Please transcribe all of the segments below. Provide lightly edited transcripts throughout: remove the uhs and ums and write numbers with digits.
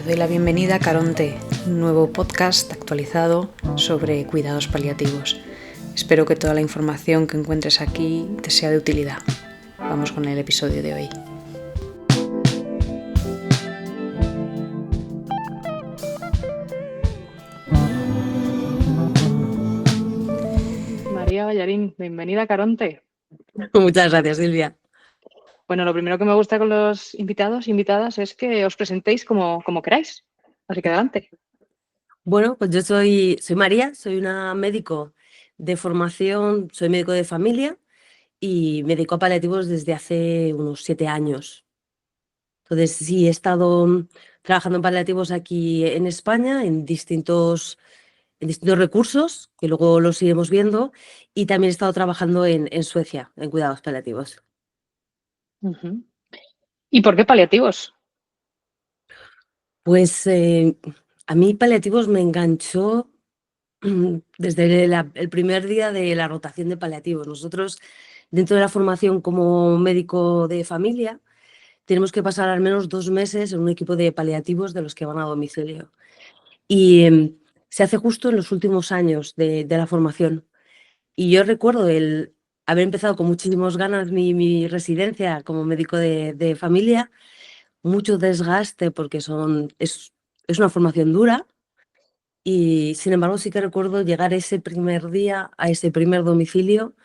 Te doy la bienvenida a Caronte, un nuevo podcast actualizado sobre cuidados paliativos. Espero que toda la información que encuentres aquí te sea de utilidad. Vamos con el episodio de hoy. María Ballarín, bienvenida a Caronte. Muchas gracias, Silvia. Bueno, lo primero que me gusta con los invitados e invitadas es que os presentéis como queráis. Así que adelante. Bueno, pues yo soy María, soy una médico de formación, soy médico de familia y me dedico a paliativos desde hace unos 7 años. Entonces, sí, he estado trabajando en paliativos aquí en España en distintos recursos, que luego los iremos viendo, y también he estado trabajando en Suecia, en cuidados paliativos. Uh-huh. ¿Y por qué paliativos? Pues a mí paliativos me enganchó desde el primer día de la rotación de paliativos. Nosotros, dentro de la formación como médico de familia, tenemos que pasar al menos 2 meses en un equipo de paliativos de los que van a domicilio. Y se hace justo en los últimos años de la formación. Y yo recuerdo el haber empezado con muchísimas ganas mi residencia como médico de familia, mucho desgaste porque es una formación dura. Y sin embargo, sí que recuerdo llegar ese primer día a ese primer domicilio,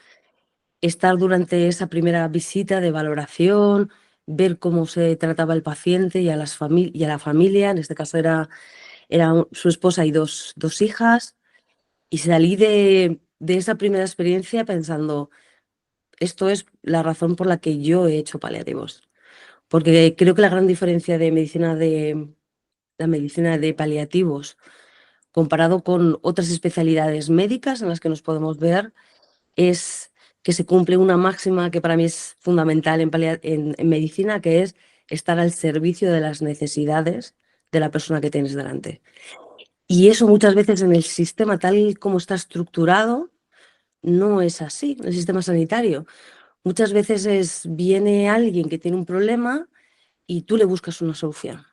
estar durante esa primera visita de valoración, ver cómo se trataba el paciente y a la familia, en este caso era su esposa y dos hijas, y salí de esa primera experiencia pensando, esto es la razón por la que yo he hecho paliativos. Porque creo que la gran diferencia de la medicina de paliativos comparado con otras especialidades médicas en las que nos podemos ver, es que se cumple una máxima que para mí es fundamental en medicina, que es estar al servicio de las necesidades de la persona que tienes delante. Y eso muchas veces en el sistema tal como está estructurado no es así, en el sistema sanitario. Muchas veces viene alguien que tiene un problema y tú le buscas una solución.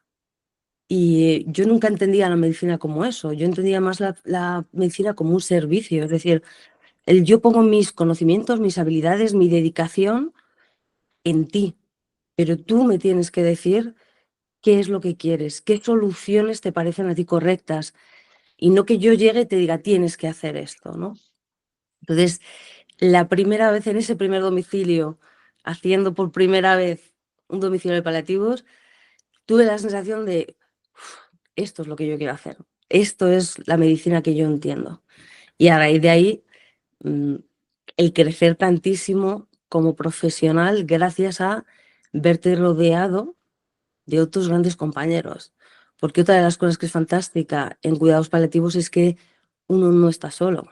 Y yo nunca entendía la medicina como eso, yo entendía más la medicina como un servicio, es decir, yo pongo mis conocimientos, mis habilidades, mi dedicación en ti, pero tú me tienes que decir qué es lo que quieres, qué soluciones te parecen a ti correctas, y no que yo llegue y te diga tienes que hacer esto, ¿no? Entonces, la primera vez en ese primer domicilio, haciendo por primera vez un domicilio de paliativos, tuve la sensación de esto es lo que yo quiero hacer, esto es la medicina que yo entiendo. Y a raíz de ahí, el crecer tantísimo como profesional gracias a verte rodeado de otros grandes compañeros. Porque otra de las cosas que es fantástica en cuidados paliativos es que uno no está solo.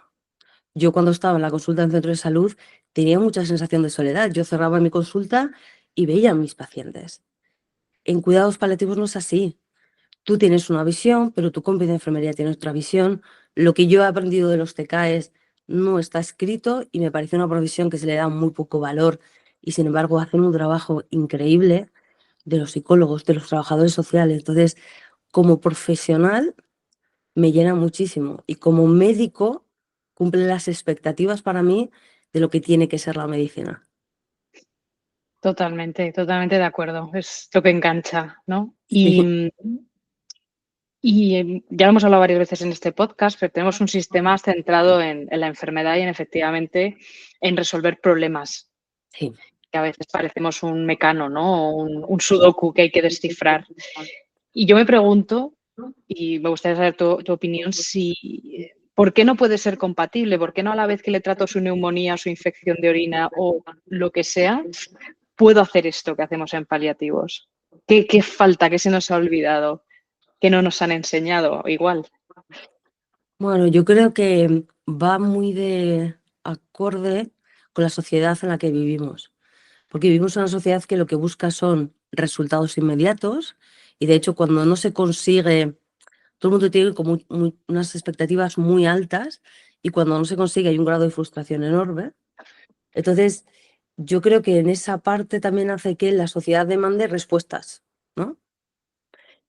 Yo cuando estaba en la consulta en centro de salud tenía mucha sensación de soledad. Yo cerraba mi consulta y veía a mis pacientes. En cuidados paliativos no es así. Tú tienes una visión, pero tu compi de enfermería tiene otra visión. Lo que yo he aprendido de los TKs no está escrito y me parece una profesión que se le da muy poco valor y sin embargo hacen un trabajo increíble, de los psicólogos, de los trabajadores sociales. Entonces, como profesional me llena muchísimo y como médico cumple las expectativas para mí de lo que tiene que ser la medicina. Totalmente, totalmente de acuerdo. Es lo que engancha, ¿no? Sí. Y ya lo hemos hablado varias veces en este podcast, pero tenemos un sistema centrado en la enfermedad y efectivamente en resolver problemas, Sí. que a veces parecemos un mecano, ¿no? O un sudoku que hay que descifrar. Y yo me pregunto, y me gustaría saber tu opinión, ¿por qué no puede ser compatible? ¿Por qué no a la vez que le trato su neumonía, su infección de orina o lo que sea, puedo hacer esto que hacemos en paliativos? ¿Qué falta? ¿Qué se nos ha olvidado? ¿Qué no nos han enseñado? Igual. Bueno, yo creo que va muy de acorde con la sociedad en la que vivimos, porque vivimos en una sociedad que lo que busca son resultados inmediatos y de hecho cuando no se consigue, todo el mundo tiene como unas expectativas muy altas y cuando no se consigue hay un grado de frustración enorme. Entonces, yo creo que en esa parte también hace que la sociedad demande respuestas, ¿no?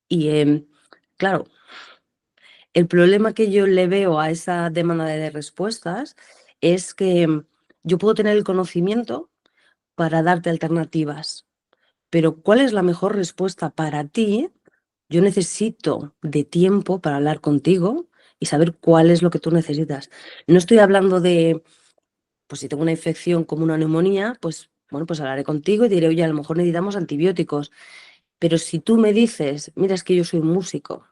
Y claro, el problema que yo le veo a esa demanda de respuestas es que yo puedo tener el conocimiento para darte alternativas, pero ¿cuál es la mejor respuesta para ti? Yo necesito de tiempo para hablar contigo y saber cuál es lo que tú necesitas. No estoy hablando de, pues si tengo una infección como una neumonía, pues bueno, pues hablaré contigo y diré, oye, a lo mejor necesitamos antibióticos. Pero si tú me dices, mira, es que yo soy músico,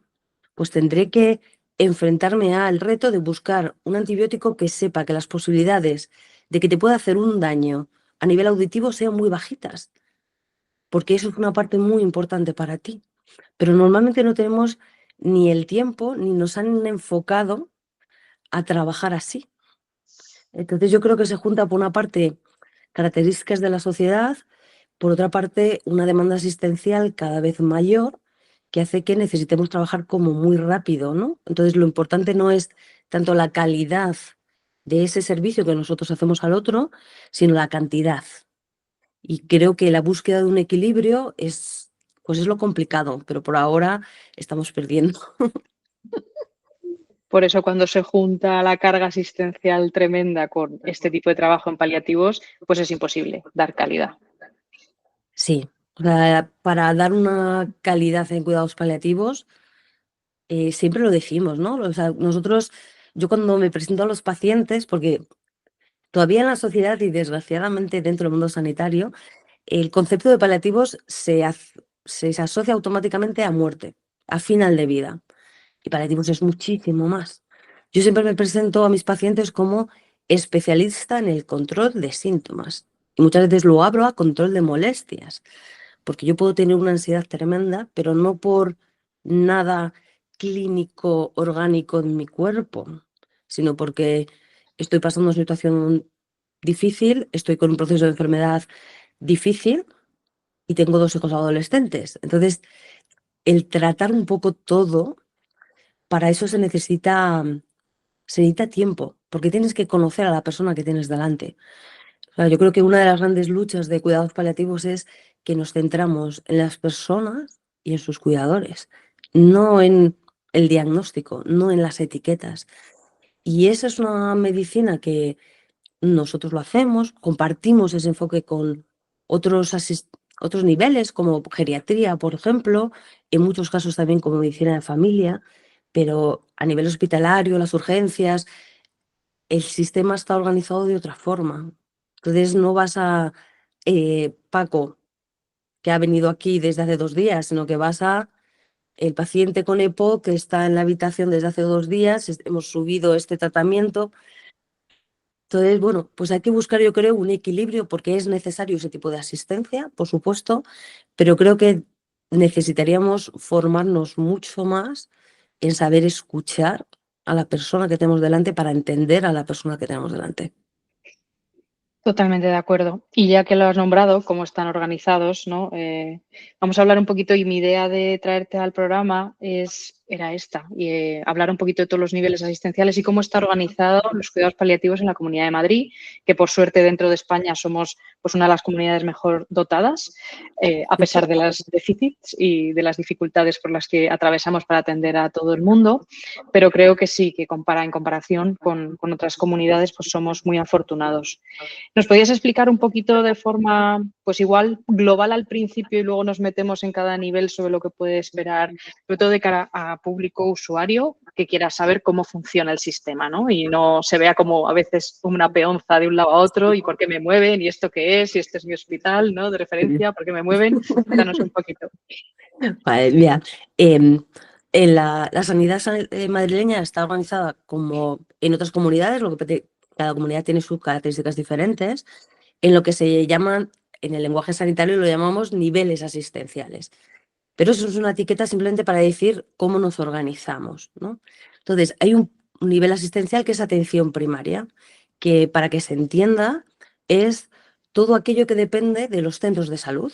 pues tendré que enfrentarme al reto de buscar un antibiótico que sepa que las posibilidades de que te pueda hacer un daño a nivel auditivo sean muy bajitas, porque eso es una parte muy importante para ti. Pero normalmente no tenemos ni el tiempo ni nos han enfocado a trabajar así. Entonces yo creo que se junta por una parte características de la sociedad, por otra parte una demanda asistencial cada vez mayor que hace que necesitemos trabajar como muy rápido, ¿no? Entonces lo importante no es tanto la calidad de ese servicio que nosotros hacemos al otro, sino la cantidad. Y creo que la búsqueda de un equilibrio pues es lo complicado, pero por ahora estamos perdiendo. Por eso cuando se junta la carga asistencial tremenda con este tipo de trabajo en paliativos, pues es imposible dar calidad. Sí, o sea, para dar una calidad en cuidados paliativos, siempre lo decimos, ¿no? O sea, yo cuando me presento a los pacientes, porque todavía en la sociedad y desgraciadamente dentro del mundo sanitario, el concepto de paliativos se asocia automáticamente a muerte, a final de vida. Y paliativos es muchísimo más. Yo siempre me presento a mis pacientes como especialista en el control de síntomas. Y muchas veces lo abro a control de molestias, porque yo puedo tener una ansiedad tremenda, pero no por nada clínico, orgánico en mi cuerpo, sino porque estoy pasando una situación difícil, estoy con un proceso de enfermedad difícil y tengo 2 hijos adolescentes. Entonces, el tratar un poco todo, para eso se necesita tiempo, porque tienes que conocer a la persona que tienes delante. O sea, yo creo que una de las grandes luchas de cuidados paliativos es que nos centramos en las personas y en sus cuidadores, no en el diagnóstico, no en las etiquetas. Y esa es una medicina que nosotros lo hacemos, compartimos ese enfoque con otros niveles, como geriatría, por ejemplo, en muchos casos también como medicina de familia, pero a nivel hospitalario, las urgencias, el sistema está organizado de otra forma. Entonces no vas a Paco, que ha venido aquí desde hace 2 días, sino que vas a el paciente con EPO que está en la habitación desde hace 2 días, hemos subido este tratamiento. Entonces, bueno, pues hay que buscar, yo creo, un equilibrio porque es necesario ese tipo de asistencia, por supuesto, pero creo que necesitaríamos formarnos mucho más en saber escuchar a la persona que tenemos delante para entender a la persona que tenemos delante. Totalmente de acuerdo. Y ya que lo has nombrado, cómo están organizados, ¿no? Vamos a hablar un poquito, y mi idea de traerte al programa era esta, y hablar un poquito de todos los niveles asistenciales y cómo está organizado los cuidados paliativos en la Comunidad de Madrid, que por suerte dentro de España somos pues una de las comunidades mejor dotadas, a pesar de los déficits y de las dificultades por las que atravesamos para atender a todo el mundo, pero creo que sí, que en comparación con otras comunidades, pues somos muy afortunados. ¿Nos podías explicar un poquito de forma, pues igual global al principio y luego nos metemos en cada nivel sobre lo que puede esperar, sobre todo de cara a público usuario que quiera saber cómo funciona el sistema, ¿no? Y no se vea como a veces una peonza de un lado a otro y por qué me mueven y esto qué es y este es mi hospital, ¿no? De referencia, por qué me mueven. Cuéntanos un poquito. Vale, mira, en la sanidad madrileña está organizada como en otras comunidades, cada comunidad tiene sus características diferentes, en lo que se llaman, en el lenguaje sanitario lo llamamos niveles asistenciales. Pero eso es una etiqueta simplemente para decir cómo nos organizamos, ¿no? Entonces, hay un nivel asistencial que es atención primaria, que para que se entienda es todo aquello que depende de los centros de salud.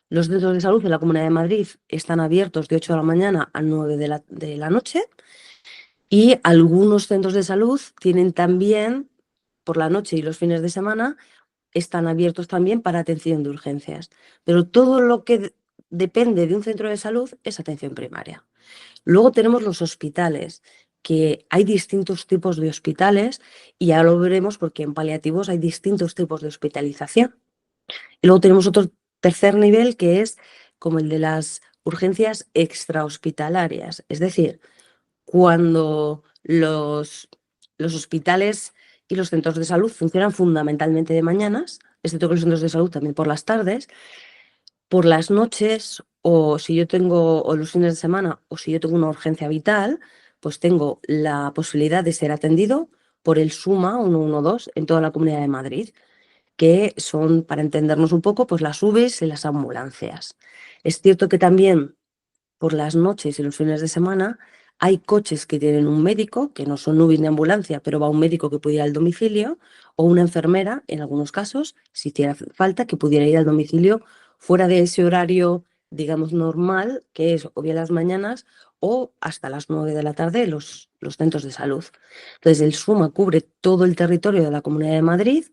Los centros de salud de la Comunidad de Madrid están abiertos de 8 de la mañana a 9 de la noche y algunos centros de salud tienen también, por la noche y los fines de semana, están abiertos también para atención de urgencias. Pero todo lo que depende de un centro de salud, es atención primaria. Luego tenemos los hospitales, que hay distintos tipos de hospitales y ya lo veremos porque en paliativos hay distintos tipos de hospitalización. Y luego tenemos otro tercer nivel que es como el de las urgencias extrahospitalarias, es decir, cuando los hospitales y los centros de salud funcionan fundamentalmente de mañanas, excepto que los centros de salud también por las tardes, por las noches o si yo tengo, o los fines de semana, o si yo tengo una urgencia vital, pues tengo la posibilidad de ser atendido por el SUMA 112 en toda la Comunidad de Madrid, que son, para entendernos un poco, pues las UVIs y las ambulancias. Es cierto que también por las noches y los fines de semana hay coches que tienen un médico, que no son UVIs ni ambulancia, pero va un médico que puede ir al domicilio, o una enfermera, en algunos casos, si hiciera falta, que pudiera ir al domicilio fuera de ese horario, digamos, normal, que es o bien las mañanas o hasta las 9 de la tarde los centros de salud. Entonces, el SUMA cubre todo el territorio de la Comunidad de Madrid.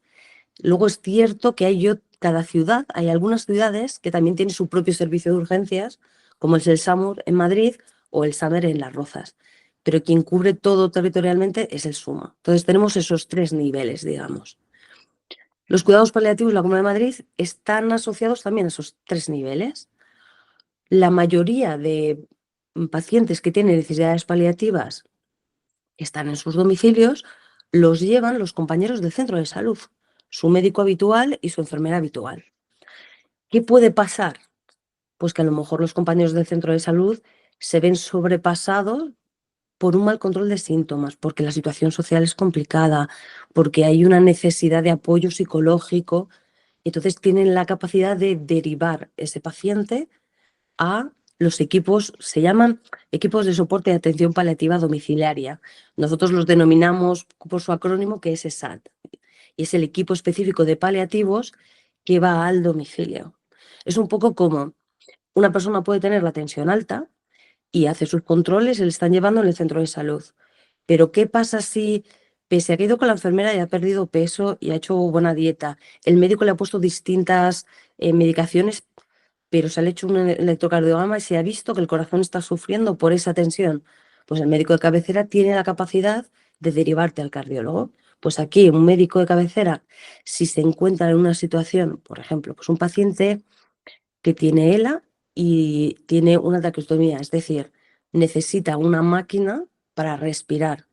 Luego es cierto que cada ciudad, hay algunas ciudades que también tienen su propio servicio de urgencias, como es el SAMUR en Madrid o el SAMER en Las Rozas. Pero quien cubre todo territorialmente es el SUMA. Entonces tenemos esos tres niveles, digamos. Los cuidados paliativos de la Comunidad de Madrid están asociados también a esos tres niveles. La mayoría de pacientes que tienen necesidades paliativas que están en sus domicilios los llevan los compañeros del centro de salud, su médico habitual y su enfermera habitual. ¿Qué puede pasar? Pues que a lo mejor los compañeros del centro de salud se ven sobrepasados por un mal control de síntomas, porque la situación social es complicada, porque hay una necesidad de apoyo psicológico, y entonces tienen la capacidad de derivar ese paciente a los equipos, se llaman equipos de soporte de atención paliativa domiciliaria. Nosotros los denominamos por su acrónimo, que es ESAD, y es el equipo específico de paliativos que va al domicilio. Es un poco como una persona puede tener la tensión alta y hace sus controles, se le están llevando en el centro de salud. Pero ¿qué pasa si, pese a que ha ido con la enfermera y ha perdido peso y ha hecho buena dieta, el médico le ha puesto distintas medicaciones, pero se le ha hecho un electrocardiograma y se ha visto que el corazón está sufriendo por esa tensión? Pues el médico de cabecera tiene la capacidad de derivarte al cardiólogo. Pues aquí un médico de cabecera, si se encuentra en una situación, por ejemplo, pues un paciente que tiene ELA y tiene una traqueostomía, es decir, necesita una máquina para respirar.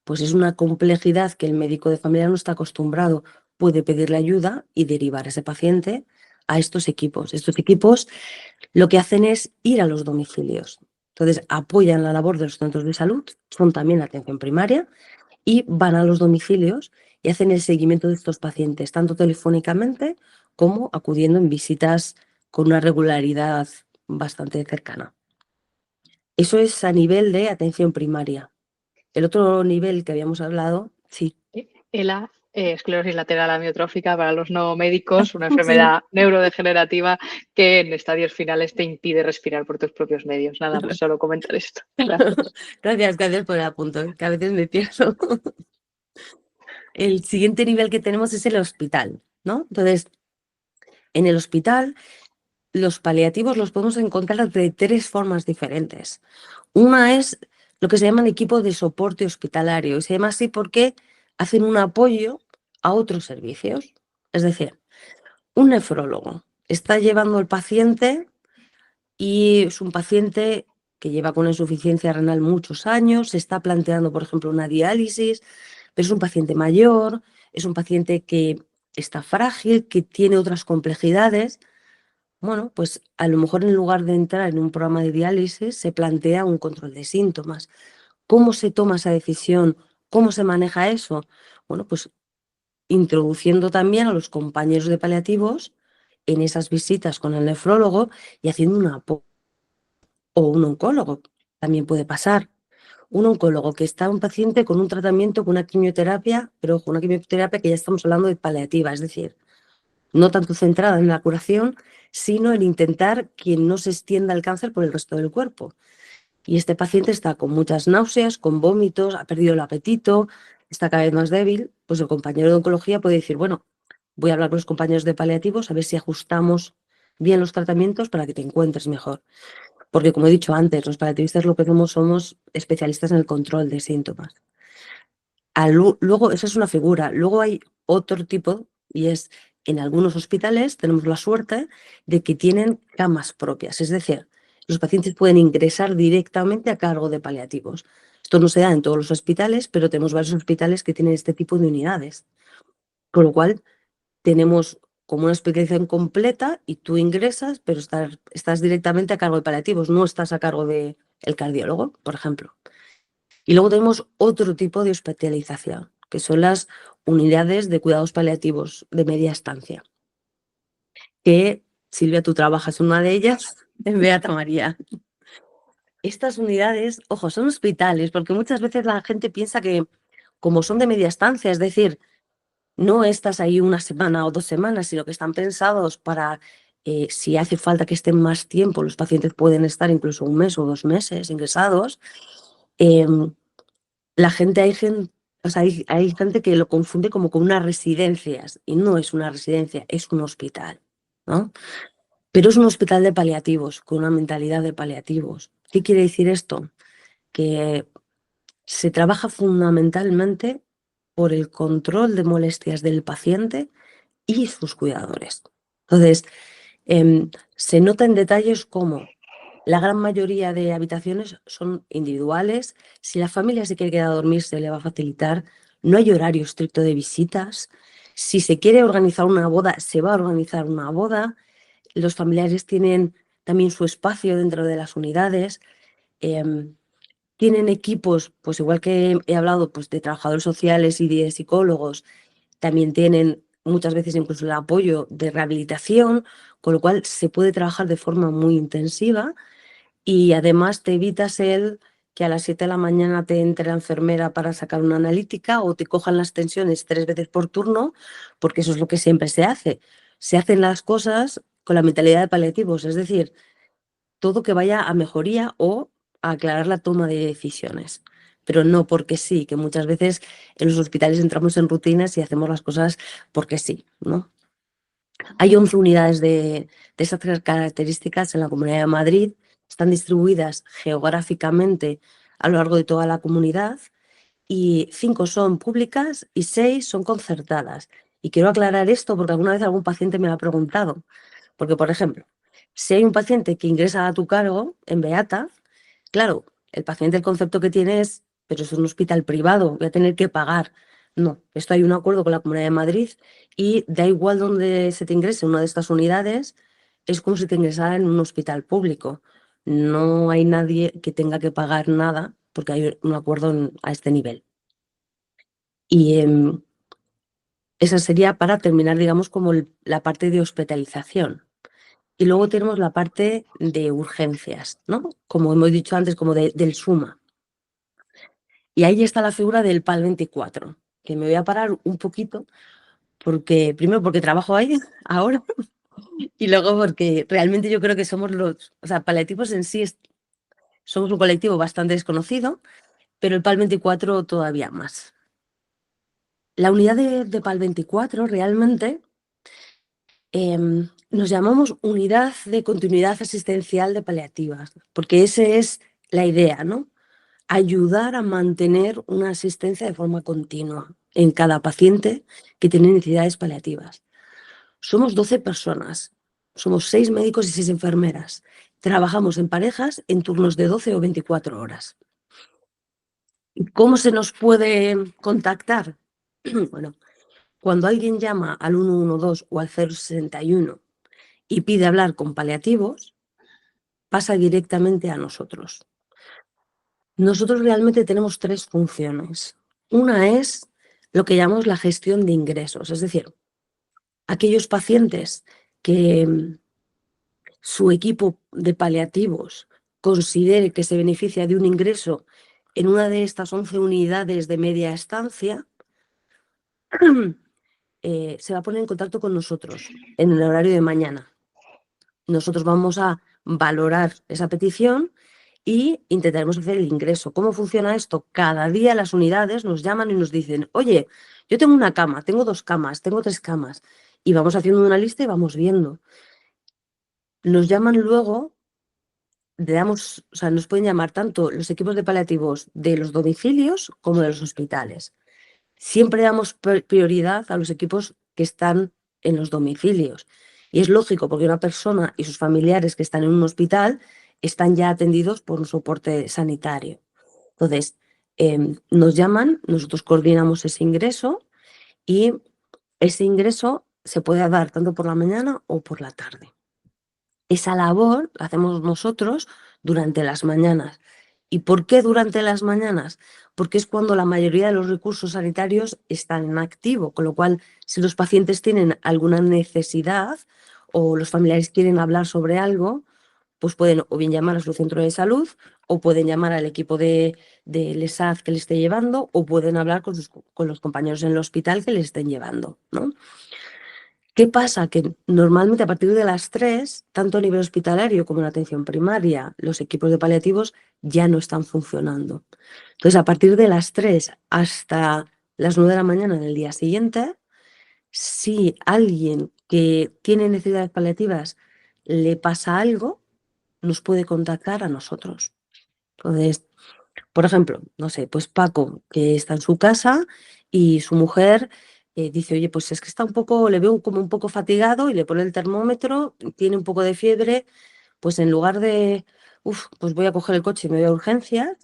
Pues es una complejidad que el médico de familia no está acostumbrado. Puede pedirle ayuda y derivar a ese paciente a estos equipos. Estos equipos lo que hacen es ir a los domicilios. Entonces, apoyan la labor de los centros de salud, son también atención primaria, y van a los domicilios y hacen el seguimiento de estos pacientes, tanto telefónicamente como acudiendo en visitas con una regularidad bastante cercana. Eso es a nivel de atención primaria. El otro nivel que habíamos hablado, sí. ELA, esclerosis lateral amiotrófica, para los no médicos, una enfermedad neurodegenerativa que en estadios finales te impide respirar por tus propios medios. Nada más, solo comentar esto. Gracias. Gracias por el apunte, que a veces me pierdo. El siguiente nivel que tenemos es el hospital, ¿no? Entonces, en el hospital, los paliativos los podemos encontrar de tres formas diferentes. Una es lo que se llaman equipos de soporte hospitalario, y se llama así porque hacen un apoyo a otros servicios. Es decir, un nefrólogo está llevando al paciente y es un paciente que lleva con insuficiencia renal muchos años, se está planteando, por ejemplo, una diálisis, pero es un paciente mayor, es un paciente que está frágil, que tiene otras complejidades. Bueno, pues a lo mejor en lugar de entrar en un programa de diálisis, se plantea un control de síntomas. ¿Cómo se toma esa decisión? ¿Cómo se maneja eso? Bueno, pues introduciendo también a los compañeros de paliativos en esas visitas con el nefrólogo y haciendo un apoyo. O un oncólogo, también puede pasar. Un oncólogo que está un paciente con un tratamiento, con una quimioterapia, pero ojo, una quimioterapia que ya estamos hablando de paliativa, es decir, no tanto centrada en la curación, sino en intentar que no se extienda el cáncer por el resto del cuerpo. Y este paciente está con muchas náuseas, con vómitos, ha perdido el apetito, está cada vez más débil, pues el compañero de oncología puede decir, bueno, voy a hablar con los compañeros de paliativos a ver si ajustamos bien los tratamientos para que te encuentres mejor. Porque, como he dicho antes, los paliativistas lo que somos especialistas en el control de síntomas. Luego, esa es una figura. Luego hay otro tipo, y es en algunos hospitales tenemos la suerte de que tienen camas propias. Es decir, los pacientes pueden ingresar directamente a cargo de paliativos. Esto no se da en todos los hospitales, pero tenemos varios hospitales que tienen este tipo de unidades. Con lo cual, tenemos como una especialización completa y tú ingresas, pero estás directamente a cargo de paliativos, no estás a cargo del cardiólogo, por ejemplo. Y luego tenemos otro tipo de hospitalización, que son las unidades de cuidados paliativos de media estancia, que, Silvia, tú trabajas en una de ellas, en Beata María. Estas unidades, ojo, son hospitales, porque muchas veces la gente piensa que como son de media estancia, es decir, no estás ahí una semana o 2 semanas, sino que están pensados para, si hace falta que estén más tiempo, los pacientes pueden estar incluso 1 mes o 2 meses ingresados. La gente, o sea, hay gente que lo confunde como con unas residencias, y no es una residencia, es un hospital, ¿no? Pero es un hospital de paliativos, con una mentalidad de paliativos. ¿Qué quiere decir esto? Que se trabaja fundamentalmente por el control de molestias del paciente y sus cuidadores. Entonces, se nota en detalles como la gran mayoría de habitaciones son individuales. Si la familia se quiere quedar a dormir, se le va a facilitar. No hay horario estricto de visitas. Si se quiere organizar una boda, se va a organizar una boda. Los familiares tienen también su espacio dentro de las unidades. Tienen equipos, pues igual que he hablado, pues de trabajadores sociales y de psicólogos, también tienen muchas veces incluso el apoyo de rehabilitación, con lo cual se puede trabajar de forma muy intensiva y además te evitas el que a las 7 de la mañana te entre la enfermera para sacar una analítica o te cojan las tensiones 3 veces por turno, porque eso es lo que siempre se hace. Se hacen las cosas con la mentalidad de paliativos, es decir, todo que vaya a mejoría o a aclarar la toma de decisiones. Pero no porque sí, que muchas veces en los hospitales entramos en rutinas y hacemos las cosas porque sí, ¿no? Hay 11 unidades de esas características en la Comunidad de Madrid, están distribuidas geográficamente a lo largo de toda la comunidad y 5 son públicas y 6 son concertadas. Y quiero aclarar esto porque alguna vez algún paciente me lo ha preguntado. Porque, por ejemplo, si hay un paciente que ingresa a tu cargo en Beata, claro, el paciente el concepto que tiene es, pero es un hospital privado, voy a tener que pagar. No, esto hay un acuerdo con la Comunidad de Madrid y da igual donde se te ingrese una de estas unidades, es como si te ingresara en un hospital público. No hay nadie que tenga que pagar nada porque hay un acuerdo a este nivel. Y esa sería para terminar, digamos, como la parte de hospitalización. Y luego tenemos la parte de urgencias, ¿no? Como hemos dicho antes, como del SUMA. Y ahí está la figura del PAL 24, que me voy a parar un poquito, porque primero porque trabajo ahí ahora y luego porque realmente yo creo que somos o sea, paliativos en sí somos un colectivo bastante desconocido, pero el PAL 24 todavía más. La unidad de PAL 24 realmente nos llamamos Unidad de Continuidad Asistencial de Paliativas, porque esa es la idea, ¿no? Ayudar a mantener una asistencia de forma continua en cada paciente que tiene necesidades paliativas. Somos 12 personas, somos 6 médicos y 6 enfermeras. Trabajamos en parejas en turnos de 12 o 24 horas. ¿Cómo se nos puede contactar? Bueno, cuando alguien llama al 112 o al 061 y pide hablar con paliativos, pasa directamente a nosotros. Nosotros realmente tenemos 3 funciones. Una es lo que llamamos la gestión de ingresos, es decir, aquellos pacientes que su equipo de paliativos considere que se beneficia de un ingreso en una de estas 11 unidades de media estancia, se va a poner en contacto con nosotros en el horario de mañana. Nosotros vamos a valorar esa petición y intentaremos hacer el ingreso. ¿Cómo funciona esto? Cada día las unidades nos llaman y nos dicen, oye, yo tengo una cama, tengo 2 camas, tengo 3 camas. Y vamos haciendo una lista y vamos viendo. nos llaman luego, o sea, nos pueden llamar tanto los equipos de paliativos de los domicilios como de los hospitales. Siempre damos prioridad a los equipos que están en los domicilios. Y es lógico, porque una persona y sus familiares que están en un hospital están ya atendidos por un soporte sanitario. Entonces, nos llaman, nosotros coordinamos ese ingreso y ese ingreso se puede dar tanto por la mañana o por la tarde. Esa labor la hacemos nosotros durante las mañanas. ¿Y por qué durante las mañanas? Porque es cuando la mayoría de los recursos sanitarios están en activo, con lo cual, si los pacientes tienen alguna necesidad o los familiares quieren hablar sobre algo, pues pueden o bien llamar a su centro de salud o pueden llamar al equipo del ESAD que le esté llevando o pueden hablar con los compañeros en el hospital que le estén llevando, ¿no? ¿Qué pasa? Que normalmente a partir de las 3, tanto a nivel hospitalario como en atención primaria, los equipos de paliativos ya no están funcionando. Entonces, a partir de las 3 hasta las 9 de la mañana del día siguiente, si alguien que tiene necesidades paliativas le pasa algo, nos puede contactar a nosotros. Entonces, por ejemplo, no sé, pues Paco, que está en su casa y su mujer dice, oye, pues es que está un poco, le veo como un poco fatigado y le pone el termómetro, tiene un poco de fiebre, pues en lugar de, pues voy a coger el coche y me voy a urgencias,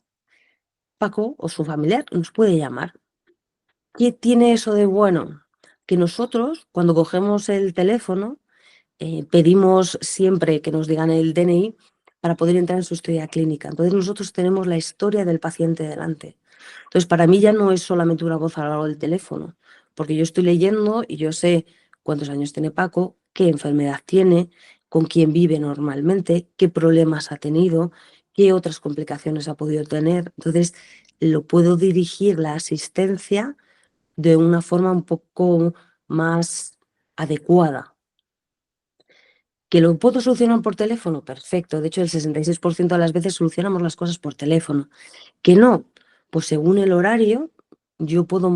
Paco o su familiar nos puede llamar. ¿Qué tiene eso de bueno? Que nosotros, cuando cogemos el teléfono, pedimos siempre que nos digan el DNI para poder entrar en su historia clínica. Entonces nosotros tenemos la historia del paciente delante. Entonces para mí ya no es solamente una voz a lo largo del teléfono, porque yo estoy leyendo y yo sé cuántos años tiene Paco, qué enfermedad tiene, con quién vive normalmente, qué problemas ha tenido, qué otras complicaciones ha podido tener. Entonces lo puedo dirigir la asistencia de una forma un poco más adecuada. ¿Que lo puedo solucionar por teléfono? Perfecto. De hecho, el 66% de las veces solucionamos las cosas por teléfono. ¿Que no? Pues según el horario, yo puedo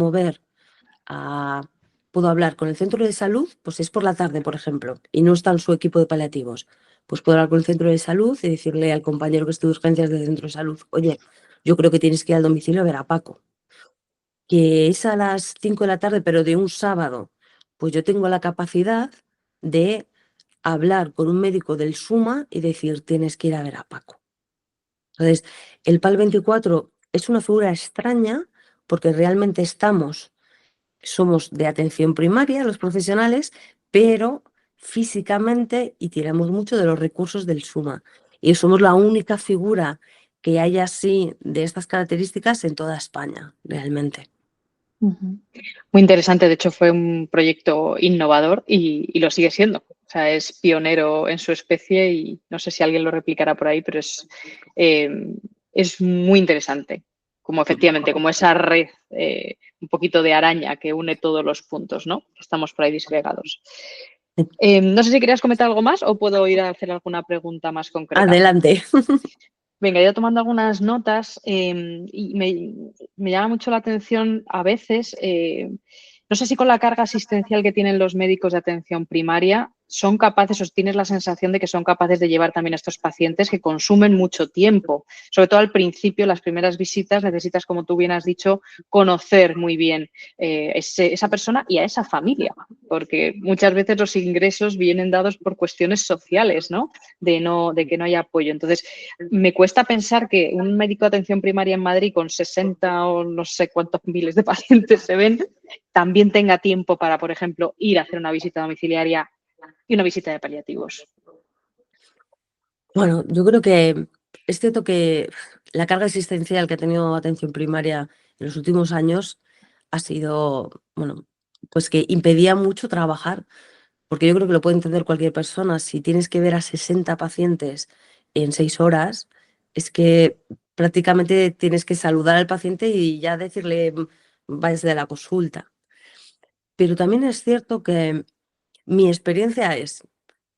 puedo hablar con el centro de salud, pues es por la tarde, por ejemplo, y no está en su equipo de paliativos. Pues puedo hablar con el centro de salud y decirle al compañero que esté de urgencias del centro de salud, oye, yo creo que tienes que ir al domicilio a ver a Paco. Que es a las 5 de la tarde, pero de un sábado, pues yo tengo la capacidad de hablar con un médico del SUMA y decir, tienes que ir a ver a Paco. Entonces, el PAL 24 es una figura extraña porque realmente somos de atención primaria, los profesionales, pero físicamente y tiramos mucho de los recursos del SUMA. Y somos la única figura que hay así de estas características en toda España, realmente. Muy interesante, de hecho fue un proyecto innovador y lo sigue siendo. O sea, es pionero en su especie y no sé si alguien lo replicará por ahí, pero es muy interesante. Como efectivamente, como esa red, un poquito de araña que une todos los puntos, ¿no? Estamos por ahí disgregados. No sé si querías comentar algo más o puedo ir a hacer alguna pregunta más concreta. Adelante. Venga, yo tomando algunas notas y me llama mucho la atención a veces, no sé si con la carga asistencial que tienen los médicos de atención primaria son capaces o tienes la sensación de que son capaces de llevar también a estos pacientes que consumen mucho tiempo. Sobre todo al principio, las primeras visitas, necesitas, como tú bien has dicho, conocer muy bien esa persona y a esa familia, porque muchas veces los ingresos vienen dados por cuestiones sociales, ¿no? De que no haya apoyo. Entonces, me cuesta pensar que un médico de atención primaria en Madrid con 60 o no sé cuántos miles de pacientes se ven, también tenga tiempo para, por ejemplo, ir a hacer una visita domiciliaria y una visita de paliativos. Bueno, yo creo que es cierto que la carga asistencial que ha tenido atención primaria en los últimos años ha sido, bueno, pues que impedía mucho trabajar, porque yo creo que lo puede entender cualquier persona. Si tienes que ver a 60 pacientes en 6 horas, es que prácticamente tienes que saludar al paciente y ya decirle, vayas de la consulta. Pero también es cierto que mi experiencia es,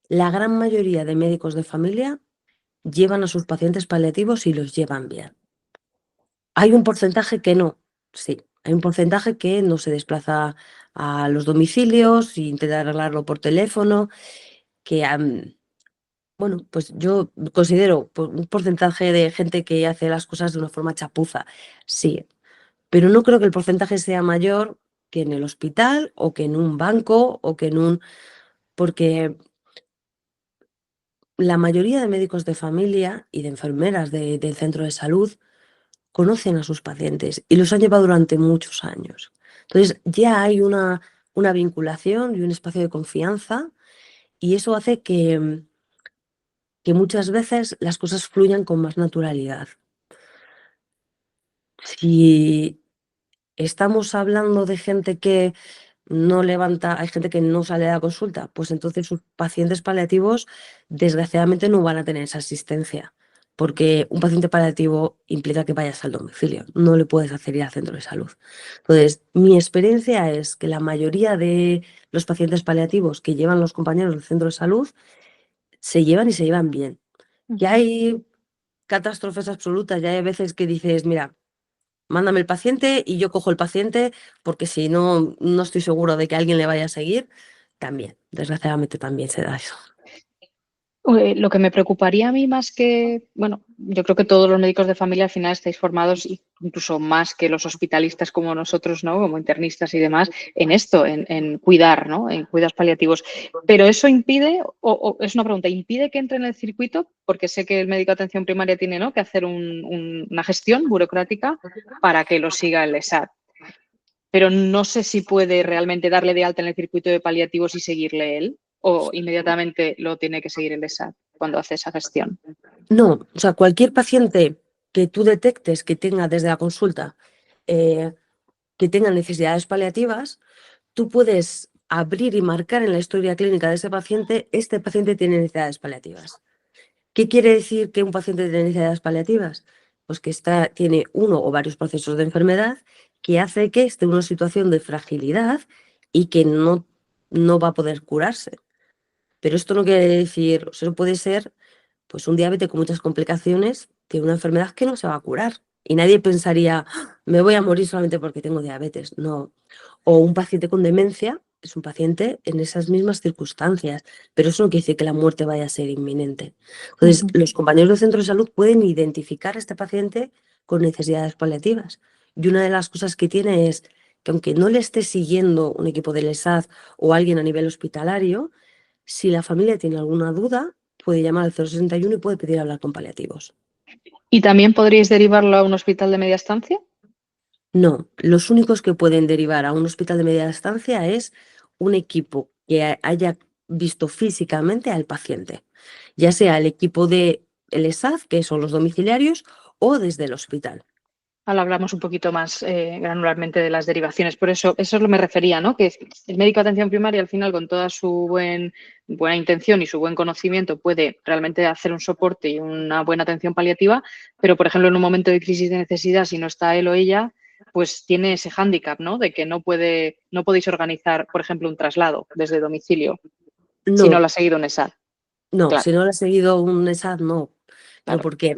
la gran mayoría de médicos de familia llevan a sus pacientes paliativos y los llevan bien. Hay un porcentaje que no, sí, hay un porcentaje que no se desplaza a los domicilios e intenta arreglarlo por teléfono, que Bueno, pues yo considero un porcentaje de gente que hace las cosas de una forma chapuza, sí, pero no creo que el porcentaje sea mayor que en el hospital o que en un banco o que en un... Porque la mayoría de médicos de familia y de enfermeras del centro de salud conocen a sus pacientes y los han llevado durante muchos años. Entonces ya hay una vinculación y un espacio de confianza y eso hace que muchas veces las cosas fluyan con más naturalidad. Si estamos hablando de gente que no levanta, hay gente que no sale a la consulta, pues entonces sus pacientes paliativos desgraciadamente no van a tener esa asistencia, porque un paciente paliativo implica que vayas al domicilio, no le puedes hacer ir al centro de salud. Entonces, mi experiencia es que la mayoría de los pacientes paliativos que llevan los compañeros del centro de salud se llevan y se llevan bien. Que hay catástrofes absolutas, ya hay veces que dices, mira, mándame el paciente y yo cojo el paciente porque si no, no estoy seguro de que alguien le vaya a seguir. También, desgraciadamente también se da eso. Lo que me preocuparía a mí más que, bueno, yo creo que todos los médicos de familia al final estáis formados, incluso más que los hospitalistas como nosotros, ¿no? Como internistas y demás, en esto, en cuidar, ¿no? En cuidados paliativos. Pero eso impide, o es una pregunta, ¿impide que entre en el circuito? Porque sé que el médico de atención primaria tiene, ¿no?, que hacer una gestión burocrática para que lo siga el ESAT. Pero no sé si puede realmente darle de alta en el circuito de paliativos y seguirle él, o inmediatamente lo tiene que seguir el ESAT cuando hace esa gestión. No, o sea, cualquier paciente que tú detectes que tenga desde la consulta, que tenga necesidades paliativas, tú puedes abrir y marcar en la historia clínica de ese paciente, este paciente tiene necesidades paliativas. ¿Qué quiere decir que un paciente tiene necesidades paliativas? Pues que tiene uno o varios procesos de enfermedad que hace que esté en una situación de fragilidad y que no va a poder curarse. Pero esto no quiere decir, o sea, puede ser pues un diabetes con muchas complicaciones de una enfermedad que no se va a curar. Y nadie pensaría, "Ah, me voy a morir solamente porque tengo diabetes". No. O un paciente con demencia es un paciente en esas mismas circunstancias, pero eso no quiere decir que la muerte vaya a ser inminente. Entonces, los compañeros del centro de salud pueden identificar a este paciente con necesidades paliativas. Y una de las cosas que tiene es que aunque no le esté siguiendo un equipo del ESAD o alguien a nivel hospitalario, si la familia tiene alguna duda, puede llamar al 061 y puede pedir hablar con paliativos. ¿Y también podríais derivarlo a un hospital de media estancia? No, los únicos que pueden derivar a un hospital de media estancia es un equipo que haya visto físicamente al paciente, ya sea el equipo de el ESAD, que son los domiciliarios, o desde el hospital. Ahora hablamos un poquito más granularmente de las derivaciones. Por eso es lo que me refería, ¿no? Que el médico de atención primaria, al final, con toda su buena intención y su buen conocimiento, puede realmente hacer un soporte y una buena atención paliativa, pero, por ejemplo, en un momento de crisis de necesidad, si no está él o ella, pues tiene ese hándicap, ¿no? De que no podéis organizar, por ejemplo, un traslado desde domicilio si no No, lo ha seguido un ESAT. no, Claro, si no lo ha seguido un ESAD, no, pero claro. porque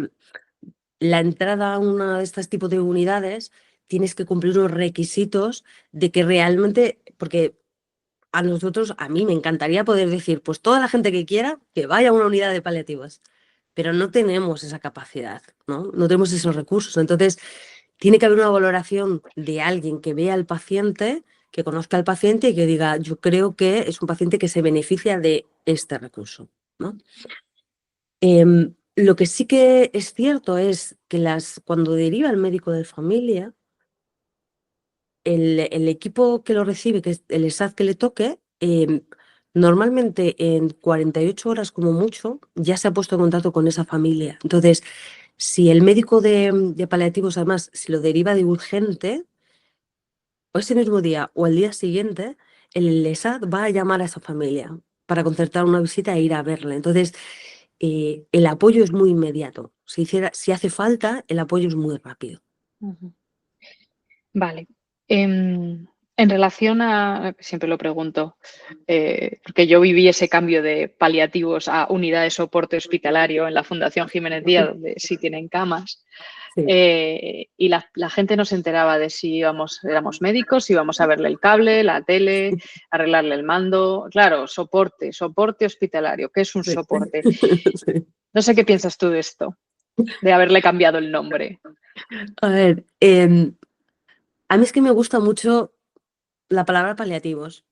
la entrada a una de estos tipos de unidades tienes que cumplir unos requisitos de que realmente, porque a nosotros, a mí me encantaría poder decir, pues toda la gente que quiera, que vaya a una unidad de paliativos, pero no tenemos esa capacidad, ¿no? No tenemos esos recursos. Entonces, tiene que haber una valoración de alguien que vea al paciente, que conozca al paciente y que diga, yo creo que es un paciente que se beneficia de este recurso, ¿no? Lo que sí que es cierto es que cuando deriva el médico de familia, el equipo que lo recibe, que es el ESAD que le toque, normalmente en 48 horas como mucho ya se ha puesto en contacto con esa familia. Entonces, si el médico de paliativos, además, si lo deriva de urgente, o ese mismo día o el día siguiente, el ESAD va a llamar a esa familia para concertar una visita e ir a verle. Entonces, el apoyo es muy inmediato. Si hace falta, el apoyo es muy rápido. Vale. En relación a, siempre lo pregunto, porque yo viví ese cambio de paliativos a unidad de soporte hospitalario en la Fundación Jiménez Díaz, donde sí tienen camas. Sí. Y la gente no se enteraba de si éramos médicos, si íbamos a verle el cable, la tele, arreglarle el mando. Claro, soporte hospitalario. ¿Qué es un Sí. soporte? Sí. No sé qué piensas tú de esto, de haberle cambiado el nombre. A ver, a mí es que me gusta mucho la palabra paliativos,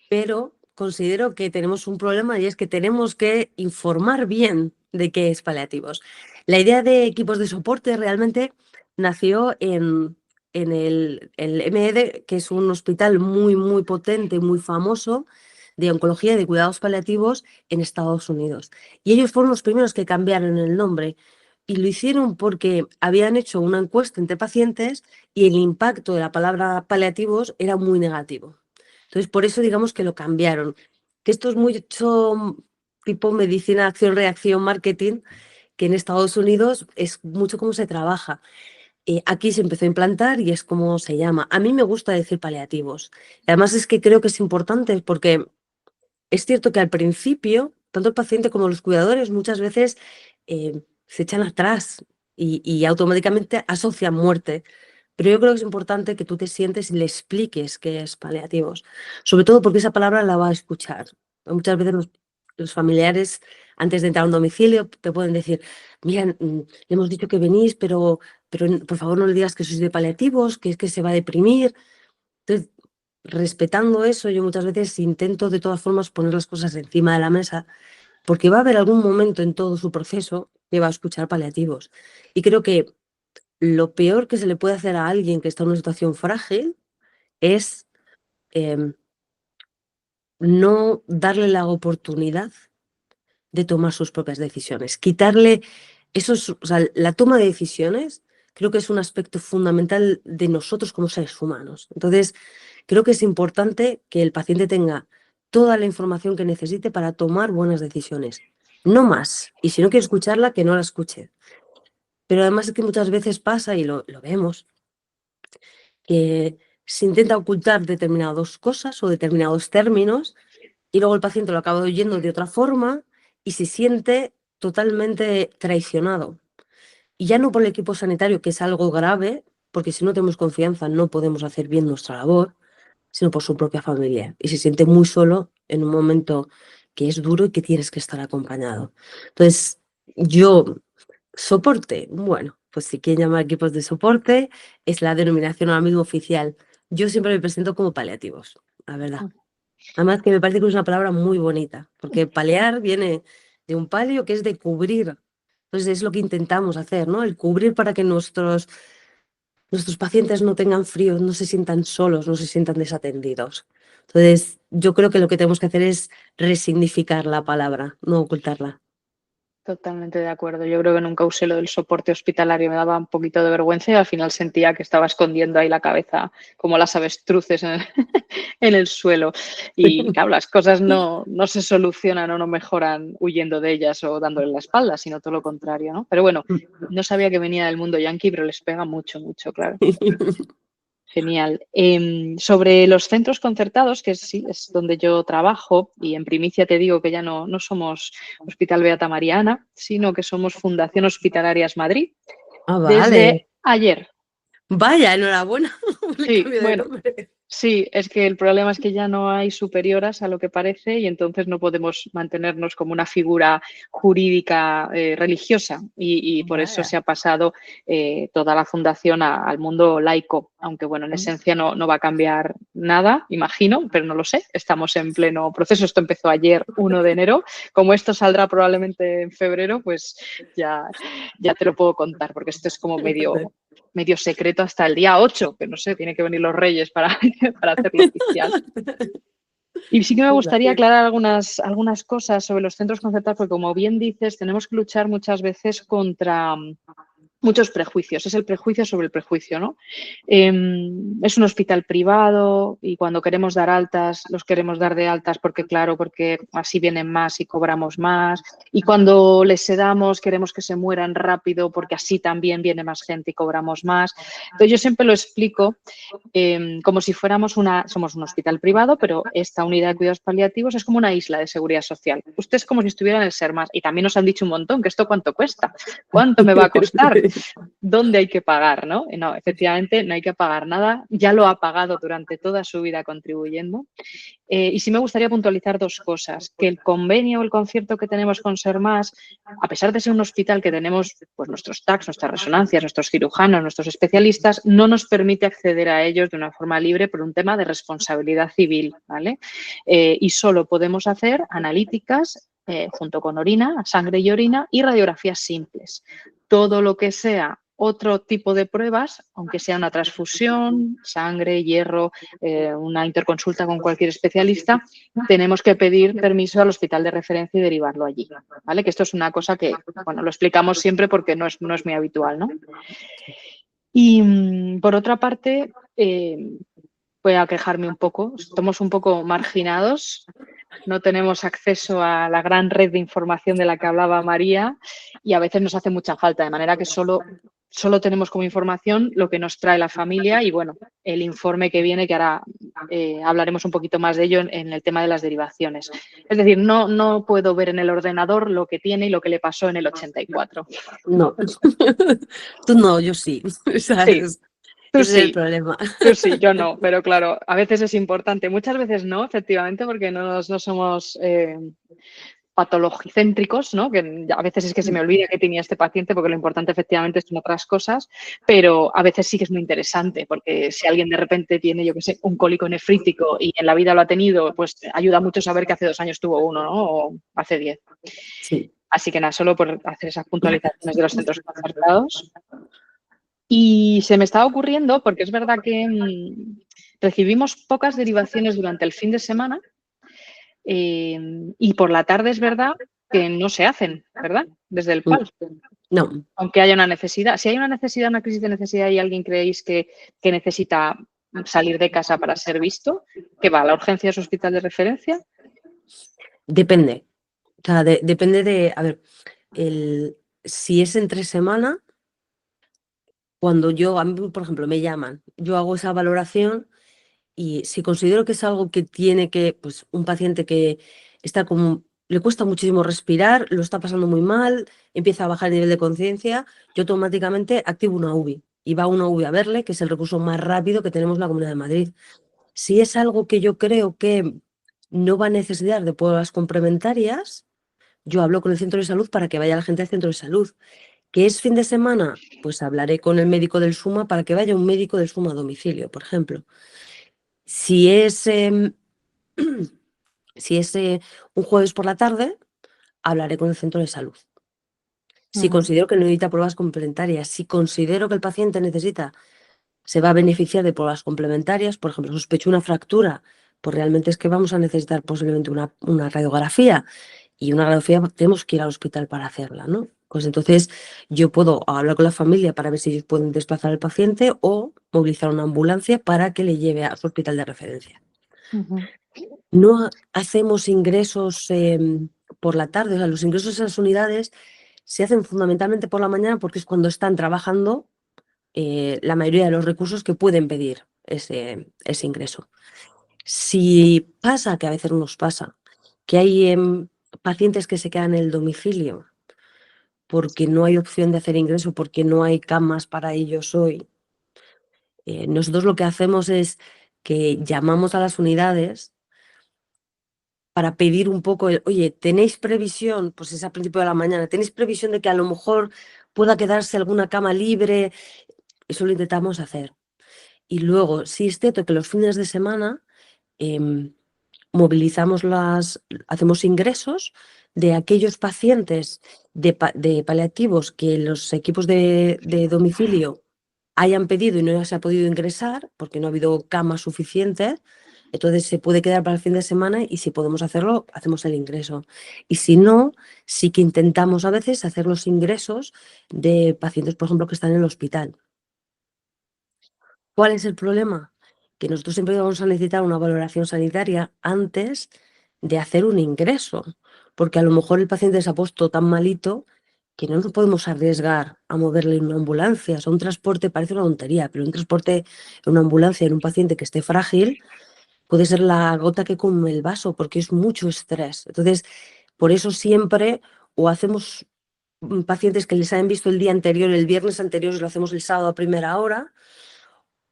pero considero que tenemos un problema y es que tenemos que informar bien de qué es paliativos. La idea de equipos de soporte realmente nació en el MED, que es un hospital muy, muy potente, muy famoso de oncología y de cuidados paliativos en Estados Unidos. Y ellos fueron los primeros que cambiaron el nombre. Y lo hicieron porque habían hecho una encuesta entre pacientes y el impacto de la palabra paliativos era muy negativo. Entonces, por eso digamos que lo cambiaron. Que esto es mucho tipo medicina, acción, reacción, marketing, que en Estados Unidos es mucho cómo se trabaja. Aquí se empezó a implantar y es como se llama. A mí me gusta decir paliativos. Además es que creo que es importante porque es cierto que al principio, tanto el paciente como los cuidadores muchas veces se echan atrás y automáticamente asocian muerte. Pero yo creo que es importante que tú te sientes y le expliques qué es paliativos, sobre todo porque esa palabra la va a escuchar. Muchas veces los familiares, antes de entrar a un domicilio, te pueden decir, mira, le hemos dicho que venís, pero por favor no le digas que sois de paliativos, que es que se va a deprimir. Entonces, respetando eso, yo muchas veces intento de todas formas poner las cosas encima de la mesa, porque va a haber algún momento en todo su proceso que va a escuchar paliativos. Y creo que lo peor que se le puede hacer a alguien que está en una situación frágil es no darle la oportunidad de tomar sus propias decisiones. Quitarle esos, o sea, la toma de decisiones creo que es un aspecto fundamental de nosotros como seres humanos. Entonces, creo que es importante que el paciente tenga toda la información que necesite para tomar buenas decisiones. No más. Y si no quiere escucharla, que no la escuche. Pero además es que muchas veces pasa, y lo vemos, que se intenta ocultar determinadas cosas o determinados términos y luego el paciente lo acaba oyendo de otra forma y se siente totalmente traicionado. Y ya no por el equipo sanitario, que es algo grave, porque si no tenemos confianza no podemos hacer bien nuestra labor, sino por su propia familia. Y se siente muy solo en un momento que es duro y que tienes que estar acompañado. Entonces, yo, soporte, bueno, pues si quieren llamar equipos de soporte, es la denominación ahora mismo oficial. Yo siempre me presento como paliativos, la verdad. Además que me parece que es una palabra muy bonita, porque paliar viene de un palio que es de cubrir. Entonces es lo que intentamos hacer, ¿no? El cubrir para que nuestros pacientes no tengan frío, no se sientan solos, no se sientan desatendidos. Entonces yo creo que lo que tenemos que hacer es resignificar la palabra, no ocultarla. Totalmente de acuerdo. Yo creo que nunca usé lo del soporte hospitalario, me daba un poquito de vergüenza y al final sentía que estaba escondiendo ahí la cabeza como las avestruces en el suelo. Y claro, las cosas no se solucionan o no mejoran huyendo de ellas o dándole la espalda, sino todo lo contrario, ¿no? Pero bueno, no sabía que venía del mundo yanqui, pero les pega mucho, mucho, claro. Genial. Sobre los centros concertados, que sí, es donde yo trabajo, y en primicia te digo que ya no somos Hospital Beata Mariana, sino que somos Fundación Hospitalarias Madrid, Ah, vale. desde ayer. Vaya, enhorabuena por el Sí, cambio de bueno, nombre. sí, es que el problema es que ya no hay superioras a lo que parece y entonces no podemos mantenernos como una figura jurídica religiosa y por eso Vaya. se ha pasado toda la fundación al mundo laico, aunque bueno, en esencia no va a cambiar nada, imagino, pero no lo sé, estamos en pleno proceso, esto empezó ayer, 1 de enero, como esto saldrá probablemente en febrero, pues ya te lo puedo contar, porque esto es como medio secreto hasta el día 8, que no sé, tiene que venir los reyes para hacerlo oficial. Y sí que me gustaría aclarar algunas cosas sobre los centros concertados, porque como bien dices, tenemos que luchar muchas veces contra muchos prejuicios, es el prejuicio sobre el prejuicio, ¿no? Es un hospital privado y cuando queremos dar altas, los queremos dar de altas porque, claro, porque así vienen más y cobramos más. Y cuando les sedamos, queremos que se mueran rápido porque así también viene más gente y cobramos más. Entonces, yo siempre lo explico como si somos un hospital privado, pero esta unidad de cuidados paliativos es como una isla de seguridad social. Usted es como si estuviera en el SERMAS y también nos han dicho un montón que esto cuánto cuesta, cuánto me va a costar, dónde hay que pagar, ¿no? No, efectivamente no hay que pagar nada, ya lo ha pagado durante toda su vida contribuyendo. Y sí me gustaría puntualizar dos cosas, que el convenio o el concierto que tenemos con SERMAS, a pesar de ser un hospital que tenemos pues, nuestros TACs, nuestras resonancias, nuestros cirujanos, nuestros especialistas, no nos permite acceder a ellos de una forma libre por un tema de responsabilidad civil, ¿vale? Y solo podemos hacer analíticas junto con orina, sangre y orina y radiografías simples. Todo lo que sea otro tipo de pruebas, aunque sea una transfusión, sangre, hierro, una interconsulta con cualquier especialista, tenemos que pedir permiso al hospital de referencia y derivarlo allí, ¿vale? Que esto es una cosa que, bueno, lo explicamos siempre porque no es muy habitual, ¿no? Y por otra parte, voy a quejarme un poco, estamos un poco marginados, no tenemos acceso a la gran red de información de la que hablaba María y a veces nos hace mucha falta, de manera que solo tenemos como información lo que nos trae la familia y, bueno, el informe que viene, que ahora hablaremos un poquito más de ello en el tema de las derivaciones. Es decir, no puedo ver en el ordenador lo que tiene y lo que le pasó en el 84. No, tú no, yo sí. ¿Sabes? Tú Ese es el sí. problema. Tú sí, yo no, pero claro, a veces es importante, muchas veces no, efectivamente, porque no somos patologicéntricos, ¿no? Que a veces es que se me olvida que tenía este paciente porque lo importante efectivamente son otras cosas, pero a veces sí que es muy interesante porque si alguien de repente tiene, yo qué sé, un cólico nefrítico y en la vida lo ha tenido, pues ayuda mucho saber que hace 2 años tuvo uno, ¿no? O hace 10. Sí. Así que nada, solo por hacer esas puntualizaciones de los centros concertados. Y se me estaba ocurriendo, porque es verdad que recibimos pocas derivaciones durante el fin de semana y por la tarde es verdad que no se hacen, ¿verdad? Desde el PAL. No. Aunque haya una necesidad. Si hay una necesidad, una crisis de necesidad y alguien creéis que necesita salir de casa para ser visto, ¿qué va? ¿A la urgencia de su hospital de referencia? Depende. O sea, depende de, a ver, si es entre semana, cuando a mí, por ejemplo, me llaman, yo hago esa valoración y si considero que es algo que tiene que, pues un paciente que está como, le cuesta muchísimo respirar, lo está pasando muy mal, empieza a bajar el nivel de conciencia, yo automáticamente activo una UBI y va una UBI a verle, que es el recurso más rápido que tenemos en la Comunidad de Madrid. Si es algo que yo creo que no va a necesitar de pruebas complementarias, yo hablo con el centro de salud para que vaya la gente al centro de salud. ¿Que es fin de semana? Pues hablaré con el médico del SUMA para que vaya un médico del SUMA a domicilio, por ejemplo. Si es, un jueves por la tarde, hablaré con el centro de salud. Si considero que necesita pruebas complementarias, si considero que el paciente se va a beneficiar de pruebas complementarias, por ejemplo, sospecho una fractura, pues realmente es que vamos a necesitar posiblemente una radiografía y una radiografía tenemos que ir al hospital para hacerla, ¿no? Pues entonces yo puedo hablar con la familia para ver si ellos pueden desplazar al paciente o movilizar una ambulancia para que le lleve a su hospital de referencia. No hacemos ingresos por la tarde, o sea, los ingresos a las unidades se hacen fundamentalmente por la mañana porque es cuando están trabajando la mayoría de los recursos que pueden pedir ese ingreso. Si pasa, que a veces nos pasa, que hay pacientes que se quedan en el domicilio porque no hay opción de hacer ingreso, porque no hay camas para ellos hoy, nosotros lo que hacemos es que llamamos a las unidades para pedir un poco, oye, ¿tenéis previsión? Pues es a principio de la mañana, ¿tenéis previsión de que a lo mejor pueda quedarse alguna cama libre? Eso lo intentamos hacer. Y luego, sí es cierto que los fines de semana hacemos ingresos de aquellos pacientes de paliativos que los equipos de domicilio hayan pedido y no se ha podido ingresar porque no ha habido camas suficientes. Entonces se puede quedar para el fin de semana y si podemos hacerlo, hacemos el ingreso. Y si no, sí que intentamos a veces hacer los ingresos de pacientes, por ejemplo, que están en el hospital. ¿Cuál es el problema? Que nosotros siempre vamos a necesitar una valoración sanitaria antes de hacer un ingreso, porque a lo mejor el paciente se ha puesto tan malito que no nos podemos arriesgar a moverle en una ambulancia. O sea, un transporte parece una tontería, pero un transporte en una ambulancia en un paciente que esté frágil puede ser la gota que come el vaso, porque es mucho estrés. Entonces, por eso siempre o hacemos pacientes que les hayan visto el día anterior, el viernes anterior, lo hacemos el sábado a primera hora,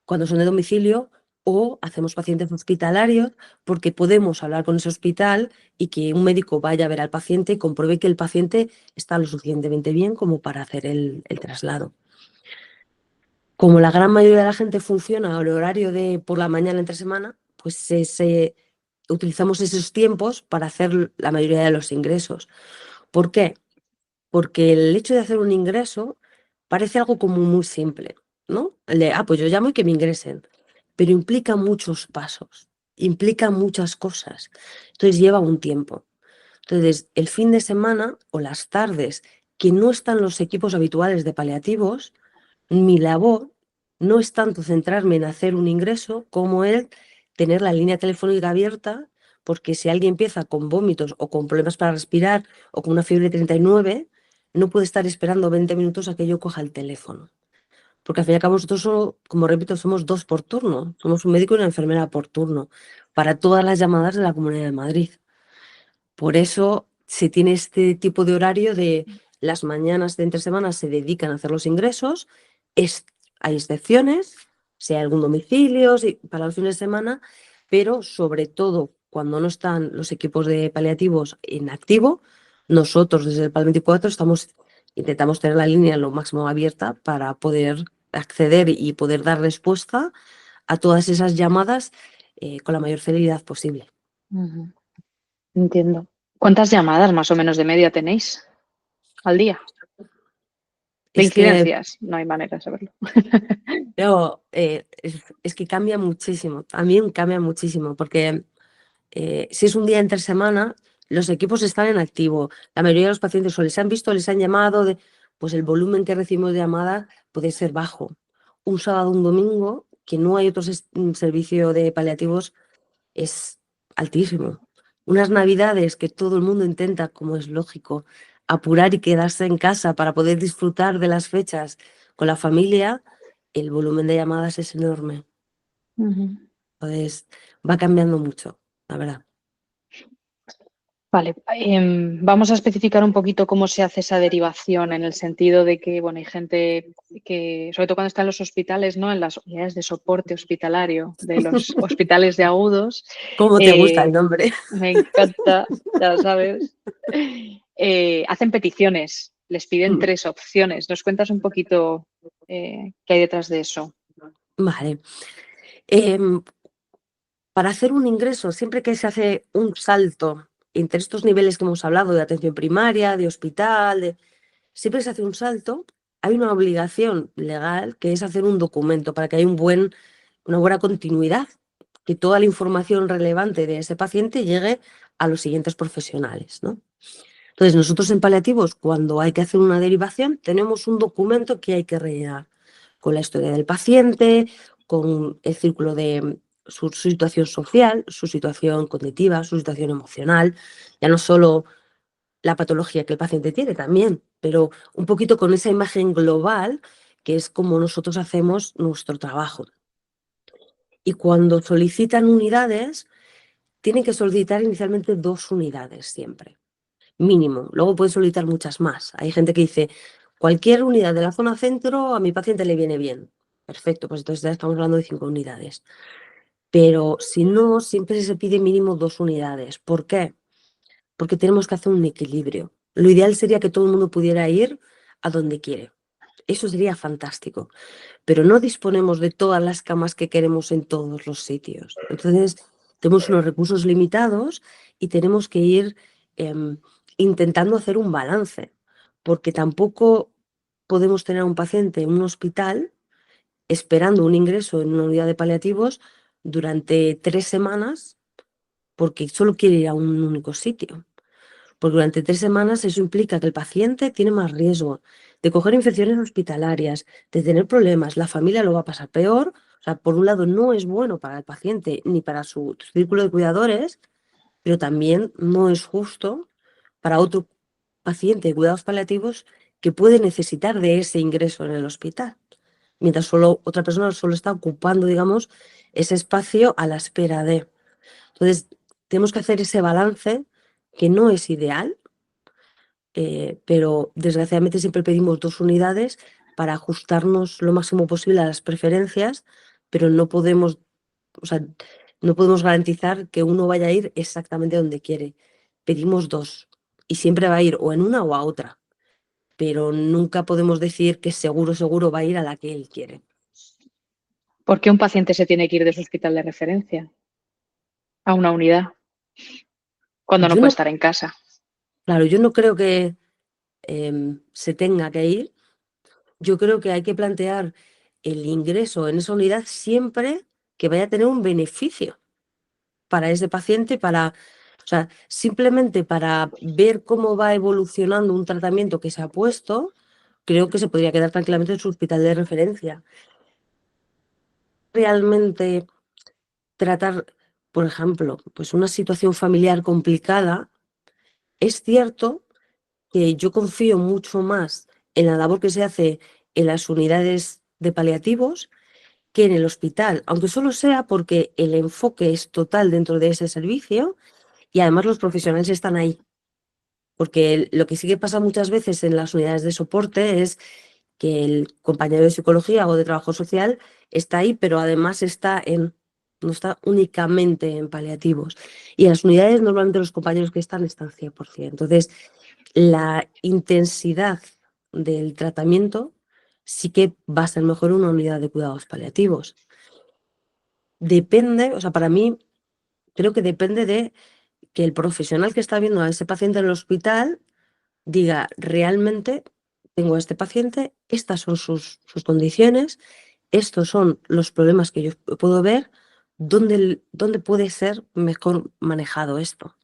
cuando son de domicilio, o hacemos pacientes hospitalarios porque podemos hablar con ese hospital y que un médico vaya a ver al paciente y compruebe que el paciente está lo suficientemente bien como para hacer el traslado. Como la gran mayoría de la gente funciona al horario de por la mañana entre semana, pues utilizamos esos tiempos para hacer la mayoría de los ingresos. ¿Por qué? Porque el hecho de hacer un ingreso parece algo como muy simple, ¿no? El de, pues yo llamo y que me ingresen, pero implica muchos pasos, implica muchas cosas, entonces lleva un tiempo. Entonces, el fin de semana o las tardes que no están los equipos habituales de paliativos, mi labor no es tanto centrarme en hacer un ingreso como el tener la línea telefónica abierta, porque si alguien empieza con vómitos o con problemas para respirar o con una fiebre 39, no puede estar esperando 20 minutos a que yo coja el teléfono. Porque al fin y al cabo nosotros, como repito, somos 2 por turno. Somos un médico y una enfermera por turno para todas las llamadas de la Comunidad de Madrid. Por eso se tiene este tipo de horario de las mañanas de entre semanas se dedican a hacer los ingresos. Hay excepciones, si hay algún domicilio, para los fines de semana, pero sobre todo cuando no están los equipos de paliativos en activo, nosotros desde el PAL 24 intentamos tener la línea lo máximo abierta para poder acceder y poder dar respuesta a todas esas llamadas con la mayor celeridad posible. Entiendo. ¿Cuántas llamadas más o menos de media tenéis al día? ¿De incidencias? No hay manera de saberlo. Pero es que cambia muchísimo. A mí me cambia muchísimo porque si es un día entre semana, los equipos están en activo. La mayoría de los pacientes o les han visto, les han llamado, pues el volumen que recibimos de llamadas puede ser bajo. Un sábado, un domingo, que no hay otro servicio de paliativos, es altísimo. Unas navidades que todo el mundo intenta, como es lógico, apurar y quedarse en casa para poder disfrutar de las fechas con la familia, el volumen de llamadas es enorme. Entonces, va cambiando mucho, la verdad. Vale, vamos a especificar un poquito cómo se hace esa derivación en el sentido de que, bueno, hay gente que, sobre todo cuando está en los hospitales, ¿no? En las unidades de soporte hospitalario de los hospitales de agudos. ¿Cómo te gusta el nombre? Me encanta, ya sabes. Hacen peticiones, les piden 3 opciones. ¿Nos cuentas un poquito qué hay detrás de eso? Vale. Para hacer un ingreso, siempre que se hace un salto entre estos niveles que hemos hablado de atención primaria, de hospital, siempre se hace un salto, hay una obligación legal que es hacer un documento para que haya una buena continuidad, que toda la información relevante de ese paciente llegue a los siguientes profesionales, ¿no? Entonces, nosotros en paliativos, cuando hay que hacer una derivación, tenemos un documento que hay que rellenar con la historia del paciente, con el círculo de su situación social, su situación cognitiva, su situación emocional, ya no solo la patología que el paciente tiene también, pero un poquito con esa imagen global que es como nosotros hacemos nuestro trabajo. Y cuando solicitan unidades, tienen que solicitar inicialmente 2 unidades siempre, mínimo. Luego pueden solicitar muchas más. Hay gente que dice, cualquier unidad de la zona centro a mi paciente le viene bien. Perfecto, pues entonces ya estamos hablando de 5 unidades. Pero si no, siempre se pide mínimo 2 unidades. ¿Por qué? Porque tenemos que hacer un equilibrio. Lo ideal sería que todo el mundo pudiera ir a donde quiere. Eso sería fantástico. Pero no disponemos de todas las camas que queremos en todos los sitios. Entonces, tenemos unos recursos limitados y tenemos que ir intentando hacer un balance, porque tampoco podemos tener a un paciente en un hospital esperando un ingreso en una unidad de paliativos durante 3 semanas porque solo quiere ir a un único sitio. Porque durante 3 semanas eso implica que el paciente tiene más riesgo de coger infecciones hospitalarias, de tener problemas, la familia lo va a pasar peor. O sea, por un lado no es bueno para el paciente ni para su círculo de cuidadores, pero también no es justo para otro paciente de cuidados paliativos que puede necesitar de ese ingreso en el hospital, mientras otra persona solo está ocupando, digamos, ese espacio a la espera de. Entonces, tenemos que hacer ese balance que no es ideal, pero desgraciadamente siempre pedimos 2 unidades para ajustarnos lo máximo posible a las preferencias, pero no podemos, o sea, no podemos garantizar que uno vaya a ir exactamente donde quiere. Pedimos 2 y siempre va a ir o en una o a otra, pero nunca podemos decir que seguro va a ir a la que él quiere. ¿Por qué un paciente se tiene que ir de su hospital de referencia a una unidad cuando no Yo puede no, estar en casa? claro, yo no creo que se tenga que ir. Yo creo que hay que plantear el ingreso en esa unidad siempre que vaya a tener un beneficio para ese paciente, o sea, simplemente para ver cómo va evolucionando un tratamiento que se ha puesto, creo que se podría quedar tranquilamente en su hospital de referencia. Realmente tratar, por ejemplo, pues una situación familiar complicada, es cierto que yo confío mucho más en la labor que se hace en las unidades de paliativos que en el hospital, aunque solo sea porque el enfoque es total dentro de ese servicio y además los profesionales están ahí. Porque lo que sí que pasa muchas veces en las unidades de soporte es que el compañero de psicología o de trabajo social está ahí, pero además no está únicamente en paliativos. Y en las unidades normalmente los compañeros que están 100%. Entonces, la intensidad del tratamiento sí que va a ser mejor en una unidad de cuidados paliativos. Depende, o sea, para mí creo que depende de que el profesional que está viendo a ese paciente en el hospital diga, realmente tengo a este paciente, estas son sus condiciones, estos son los problemas que yo puedo ver, ¿dónde puede ser mejor manejado esto?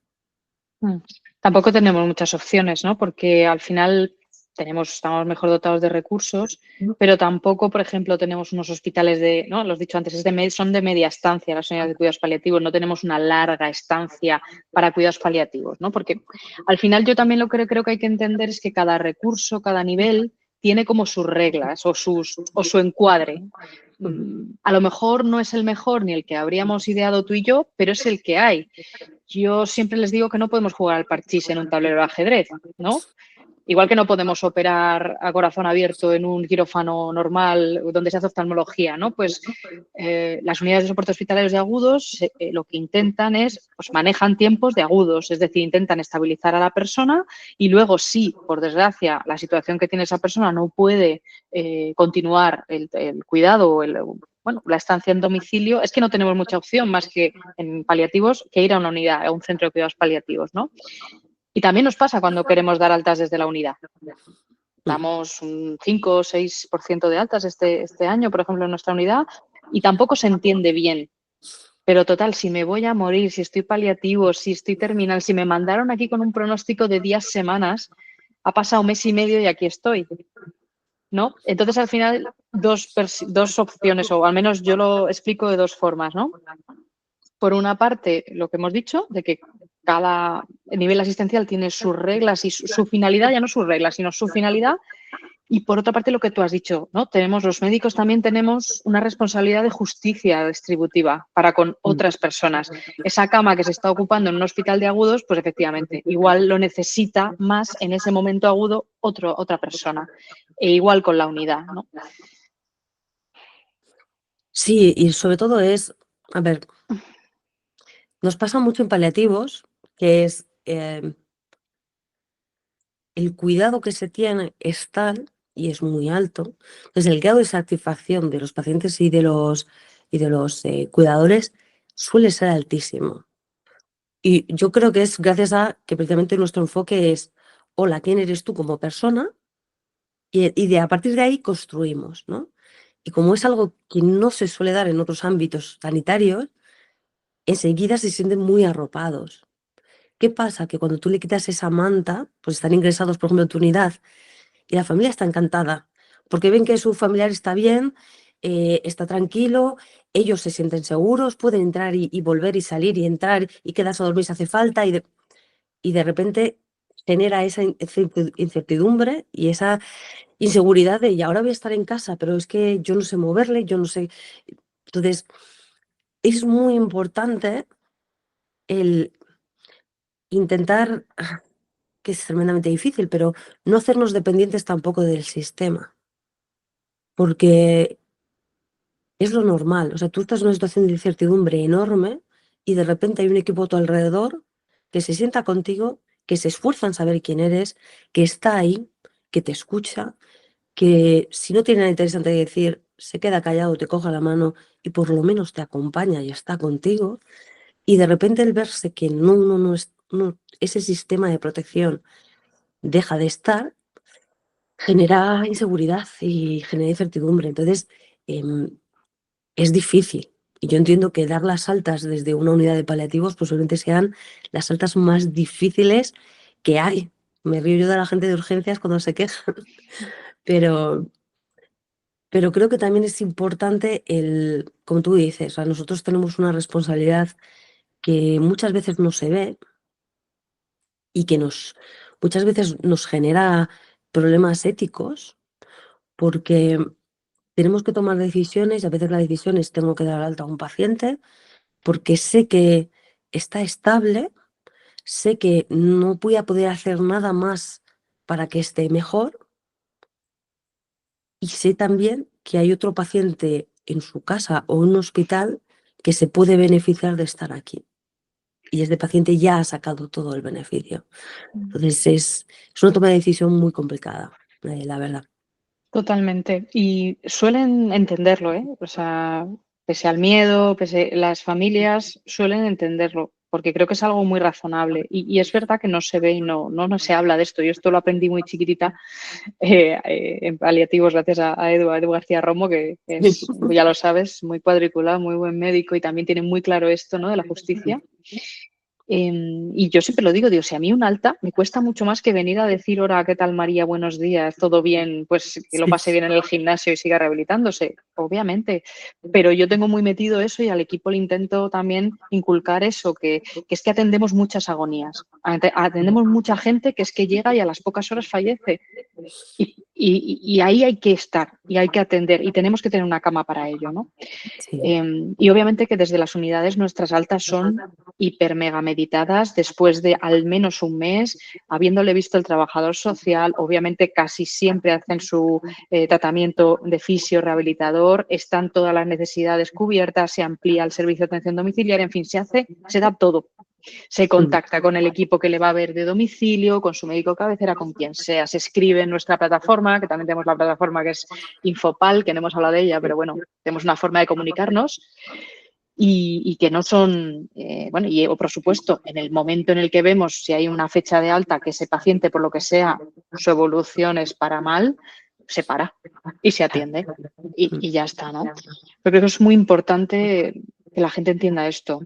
Tampoco tenemos muchas opciones, ¿no? Porque al final estamos mejor dotados de recursos, pero tampoco, por ejemplo, tenemos unos hospitales ¿no? Lo has dicho antes, son de media estancia las unidades de cuidados paliativos, no tenemos una larga estancia para cuidados paliativos, ¿no? Porque al final yo también lo que creo que hay que entender es que cada recurso, cada nivel tiene como sus reglas o su encuadre. A lo mejor no es el mejor ni el que habríamos ideado tú y yo, pero es el que hay. Yo siempre les digo que no podemos jugar al parchís en un tablero de ajedrez, ¿no? Igual que no podemos operar a corazón abierto en un quirófano normal donde se hace oftalmología, ¿no? Pues las unidades de soporte hospitalarios de agudos lo que intentan pues manejan tiempos de agudos, es decir, intentan estabilizar a la persona y luego si, por desgracia, la situación que tiene esa persona no puede continuar el cuidado o la estancia en domicilio, es que no tenemos mucha opción más que en paliativos que ir a una unidad, a un centro de cuidados paliativos, ¿no? Y también nos pasa cuando queremos dar altas desde la unidad. Damos un 5 o 6% de altas este año, por ejemplo, en nuestra unidad, y tampoco se entiende bien. Pero total, si me voy a morir, si estoy paliativo, si estoy terminal, si me mandaron aquí con un pronóstico de días, semanas, ha pasado 1 mes y medio y aquí estoy, ¿no? Entonces, al final, dos opciones, o al menos yo lo explico de 2 formas, ¿no? Por una parte, lo que hemos dicho, de que cada nivel asistencial tiene sus reglas y su finalidad, ya no sus reglas, sino su finalidad. Y por otra parte, lo que tú has dicho, ¿no? Los médicos también tenemos una responsabilidad de justicia distributiva para con otras personas. Esa cama que se está ocupando en un hospital de agudos, pues efectivamente, igual lo necesita más en ese momento agudo otra persona. E igual con la unidad, ¿no? Sí, y sobre todo a ver, nos pasa mucho en paliativos, que es el cuidado que se tiene es tal y es muy alto. Entonces, el grado de satisfacción de los pacientes y de los cuidadores suele ser altísimo. Y yo creo que es gracias a que precisamente nuestro enfoque es, hola, ¿quién eres tú como persona? Y a partir de ahí construimos, ¿no? Y como es algo que no se suele dar en otros ámbitos sanitarios, enseguida se sienten muy arropados. ¿Qué pasa? Que cuando tú le quitas esa manta, pues están ingresados, por ejemplo, en tu unidad, y la familia está encantada, porque ven que su familiar está bien, está tranquilo, ellos se sienten seguros, pueden entrar y volver y salir y entrar y quedarse a dormir si hace falta, y de repente genera esa incertidumbre y esa inseguridad de, y ahora voy a estar en casa, pero es que yo no sé moverle, yo no sé. Entonces, es muy importante el intentar, que es tremendamente difícil, pero no hacernos dependientes tampoco del sistema, porque es lo normal. O sea, tú estás en una situación de incertidumbre enorme y de repente hay un equipo a tu alrededor que se sienta contigo, que se esfuerza en saber quién eres, que está ahí, que te escucha, que si no tiene nada interesante que decir, se queda callado, te coge la mano y por lo menos te acompaña y está contigo. Y de repente el verse que no es, ese sistema de protección deja de estar, genera inseguridad y genera incertidumbre. Entonces, es difícil. Y yo entiendo que dar las altas desde una unidad de paliativos posiblemente sean las altas más difíciles que hay. Me río yo de la gente de urgencias cuando se queja, pero, pero creo que también es importante como tú dices, o sea, nosotros tenemos una responsabilidad que muchas veces no se ve y que muchas veces nos genera problemas éticos porque tenemos que tomar decisiones y a veces la decisión es tengo que dar alta a un paciente porque sé que está estable, sé que no voy a poder hacer nada más para que esté mejor y sé también que hay otro paciente en su casa o en un hospital que se puede beneficiar de estar aquí. Y este paciente ya ha sacado todo el beneficio. Entonces es una toma de decisión muy complicada, la verdad. Totalmente. Y suelen entenderlo, ¿eh? O sea, pese al miedo, las familias suelen entenderlo, porque creo que es algo muy razonable. Y es verdad que no se ve y no se habla de esto. Yo esto lo aprendí muy chiquitita en paliativos gracias a Edu García Romo, que es, ya lo sabes, muy cuadriculado, muy buen médico y también tiene muy claro esto, ¿no? De la justicia. Y yo siempre lo digo, si a mí un alta me cuesta mucho más que venir a decir, hola, ¿qué tal María? Buenos días, ¿todo bien? Pues que lo Sí. pase bien en el gimnasio y siga rehabilitándose, obviamente. Pero yo tengo muy metido eso y al equipo le intento también inculcar eso, que es que atendemos muchas agonías. Atendemos mucha gente que es que llega y a las pocas horas fallece. Y ahí hay que estar y hay que atender y tenemos que tener una cama para ello, ¿no? Sí. Y obviamente que desde las unidades nuestras altas son hiper mega meditadas después de al menos un mes, habiéndole visto el trabajador social, obviamente casi siempre hacen su tratamiento de fisio rehabilitador, están todas las necesidades cubiertas, se amplía el servicio de atención domiciliaria, en fin, se da todo. Se contacta con el equipo que le va a ver de domicilio, con su médico cabecera, con quien sea. Se escribe en nuestra plataforma, que también tenemos la plataforma que es Infopal, que no hemos hablado de ella, pero bueno, tenemos una forma de comunicarnos y que no son, bueno, y por supuesto, en el momento en el que vemos si hay una fecha de alta que ese paciente, por lo que sea, su evolución es para mal, se para y se atiende y ya está, ¿no? Pero creo que es muy importante que la gente entienda esto.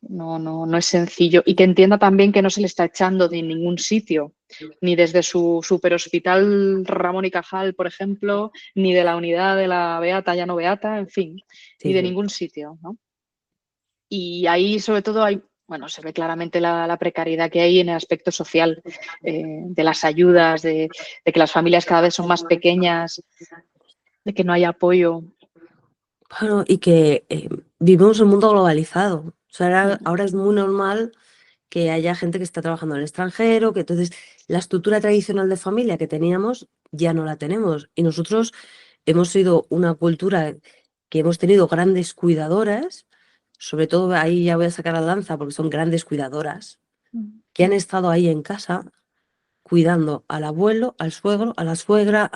No es sencillo. Y que entienda también que no se le está echando de ningún sitio, ni desde su superhospital Ramón y Cajal, por ejemplo, ni de la unidad de la Beata, ya no Beata, en fin, ni de Sí. ningún sitio, ¿no? Y ahí, sobre todo, bueno, se ve claramente la precariedad que hay en el aspecto social, de las ayudas, de que las familias cada vez son más pequeñas, de que no hay apoyo. Bueno, y que vivimos en un mundo globalizado. O sea, ahora es muy normal que haya gente que está trabajando en el extranjero, que entonces la estructura tradicional de familia que teníamos ya no la tenemos. Y nosotros hemos sido una cultura que hemos tenido grandes cuidadoras, sobre todo ahí ya voy a sacar la lanza porque son grandes cuidadoras, que han estado ahí en casa cuidando al abuelo, al suegro, a la suegra,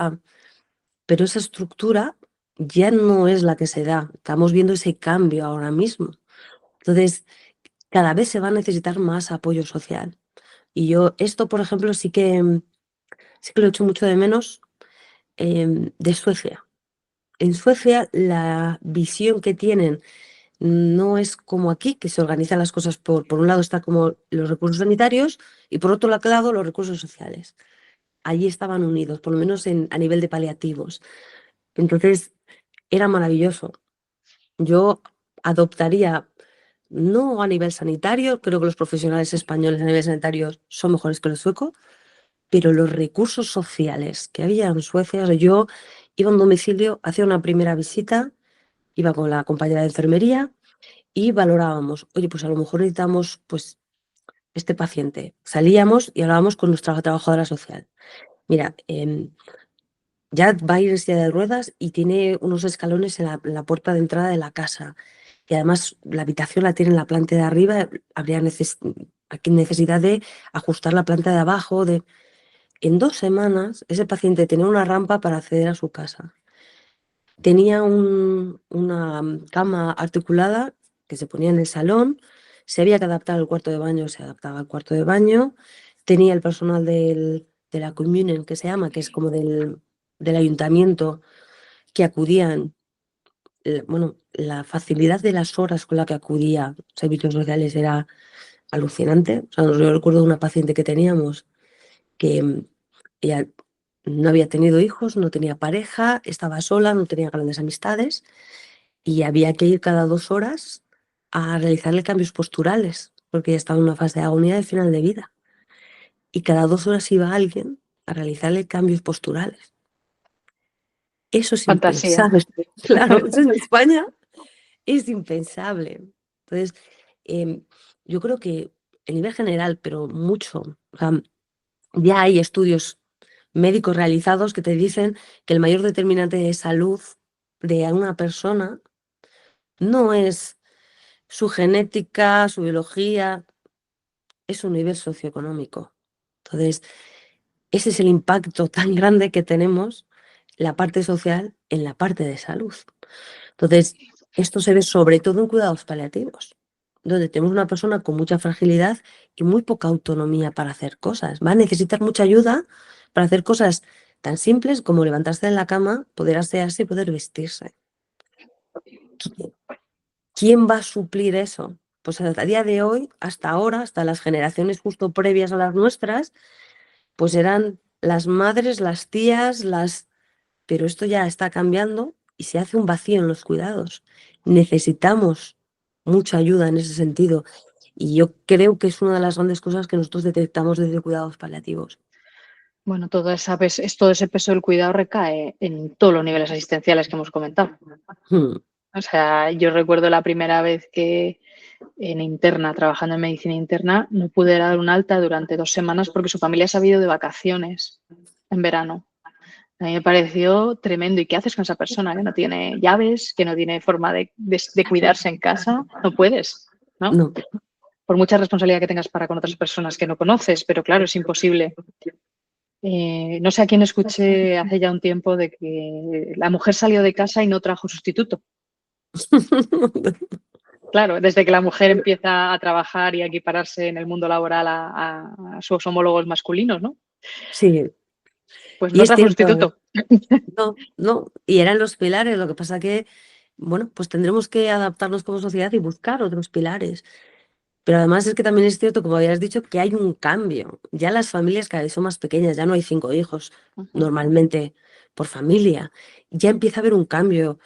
pero esa estructura ya no es la que se da. Estamos viendo ese cambio ahora mismo. Entonces, cada vez se va a necesitar más apoyo social. Y yo esto, por ejemplo, sí que lo echo mucho de menos de Suecia. en Suecia la visión que tienen no es como aquí, que se organizan las cosas por un lado está como los recursos sanitarios y por otro lado los recursos sociales. Allí estaban unidos, por lo menos a nivel de paliativos. Entonces, era maravilloso. Yo adoptaría, no a nivel sanitario, creo que los profesionales españoles a nivel sanitario son mejores que los suecos, pero los recursos sociales que había en Suecia, o sea, yo iba a un domicilio, hacía una primera visita, iba con la compañera de enfermería y valorábamos, oye, pues a lo mejor necesitamos pues este paciente. Salíamos y hablábamos con nuestra trabajadora social. Mira, ya va a ir en silla de ruedas y tiene unos escalones en la puerta de entrada de la casa. Y además la habitación la tiene en la planta de arriba, habría aquí necesidad de ajustar la planta de abajo. En 2 semanas ese paciente tenía una rampa para acceder a su casa. Tenía una cama articulada que se ponía en el salón, se había que adaptar al cuarto de baño, se adaptaba al cuarto de baño, tenía el personal de la Kommunen, que se llama, que es como del ayuntamiento, que acudían, bueno, la facilidad de las horas con la que acudía servicios sociales era alucinante. O sea, yo recuerdo de una paciente que teníamos que ella no había tenido hijos, no tenía pareja, estaba sola, no tenía grandes amistades y había que ir cada 2 horas a realizarle cambios posturales porque ella estaba en una fase de agonía de final de vida y cada 2 horas iba alguien a realizarle cambios posturales. Eso es Fantasía. impensable. Claro, eso en España es impensable. Entonces, yo creo que a nivel general, pero mucho, o sea, ya hay estudios médicos realizados que te dicen que el mayor determinante de salud de una persona no es su genética, su biología, es su nivel socioeconómico. Entonces, ese es el impacto tan grande que tenemos, la parte social, en la parte de salud. Entonces, esto se ve sobre todo en cuidados paliativos, donde tenemos una persona con mucha fragilidad y muy poca autonomía para hacer cosas. Va a necesitar mucha ayuda para hacer cosas tan simples como levantarse de la cama, poder asearse y poder vestirse. ¿Quién va a suplir eso? Pues a día de hoy, hasta ahora, hasta las generaciones justo previas a las nuestras, pues eran las madres, las tías, pero esto ya está cambiando y se hace un vacío en los cuidados. Necesitamos mucha ayuda en ese sentido y yo creo que es una de las grandes cosas que nosotros detectamos desde cuidados paliativos. Bueno, todo ese peso del cuidado recae en todos los niveles asistenciales que hemos comentado. Hmm. O sea, yo recuerdo la primera vez que en interna, trabajando en medicina interna, no pude dar un alta durante 2 semanas porque su familia se había ido de vacaciones en verano. A mí me pareció tremendo. ¿Y qué haces con esa persona que no tiene llaves, que no tiene forma de cuidarse en casa? No puedes, ¿no? No. Por mucha responsabilidad que tengas para con otras personas que no conoces, pero claro, es imposible. No sé a quién escuché hace ya un tiempo de que la mujer salió de casa y no trajo sustituto. Claro, desde que la mujer empieza a trabajar y a equipararse en el mundo laboral a sus homólogos masculinos, ¿no? Sí, Pues y no es trajo cierto, sustituto. no, no, y eran los pilares, lo que pasa que, bueno, pues tendremos que adaptarnos como sociedad y buscar otros pilares. Pero además es que también es cierto, como habías dicho, que hay un cambio. Ya las familias cada vez son más pequeñas, ya no hay 5 hijos normalmente por familia. Ya empieza a haber un cambio,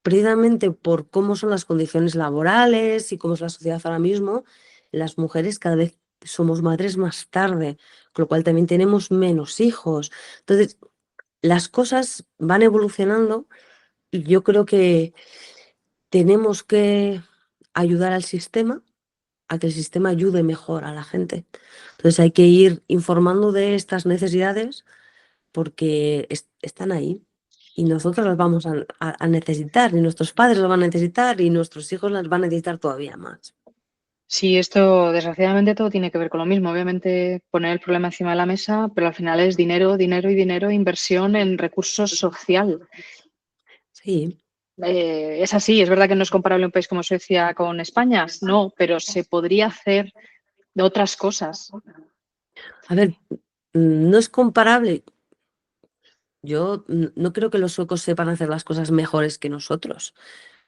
precisamente por cómo son las condiciones laborales y cómo es la sociedad ahora mismo. Las mujeres cada vez somos madres más tarde, con lo cual también tenemos menos hijos. Entonces, las cosas van evolucionando y yo creo que tenemos que ayudar al sistema a que el sistema ayude mejor a la gente. Entonces hay que ir informando de estas necesidades porque están ahí y nosotros las vamos a necesitar y nuestros padres las van a necesitar y nuestros hijos las van a necesitar todavía más. Sí, esto desgraciadamente todo tiene que ver con lo mismo. Obviamente poner el problema encima de la mesa, pero al final es dinero, dinero y dinero, inversión en recursos social. Sí, Es así, es verdad que no es comparable un país como Suecia con España, no, pero se podría hacer de otras cosas. a ver, no es comparable. Yo no creo que los suecos sepan hacer las cosas mejores que nosotros.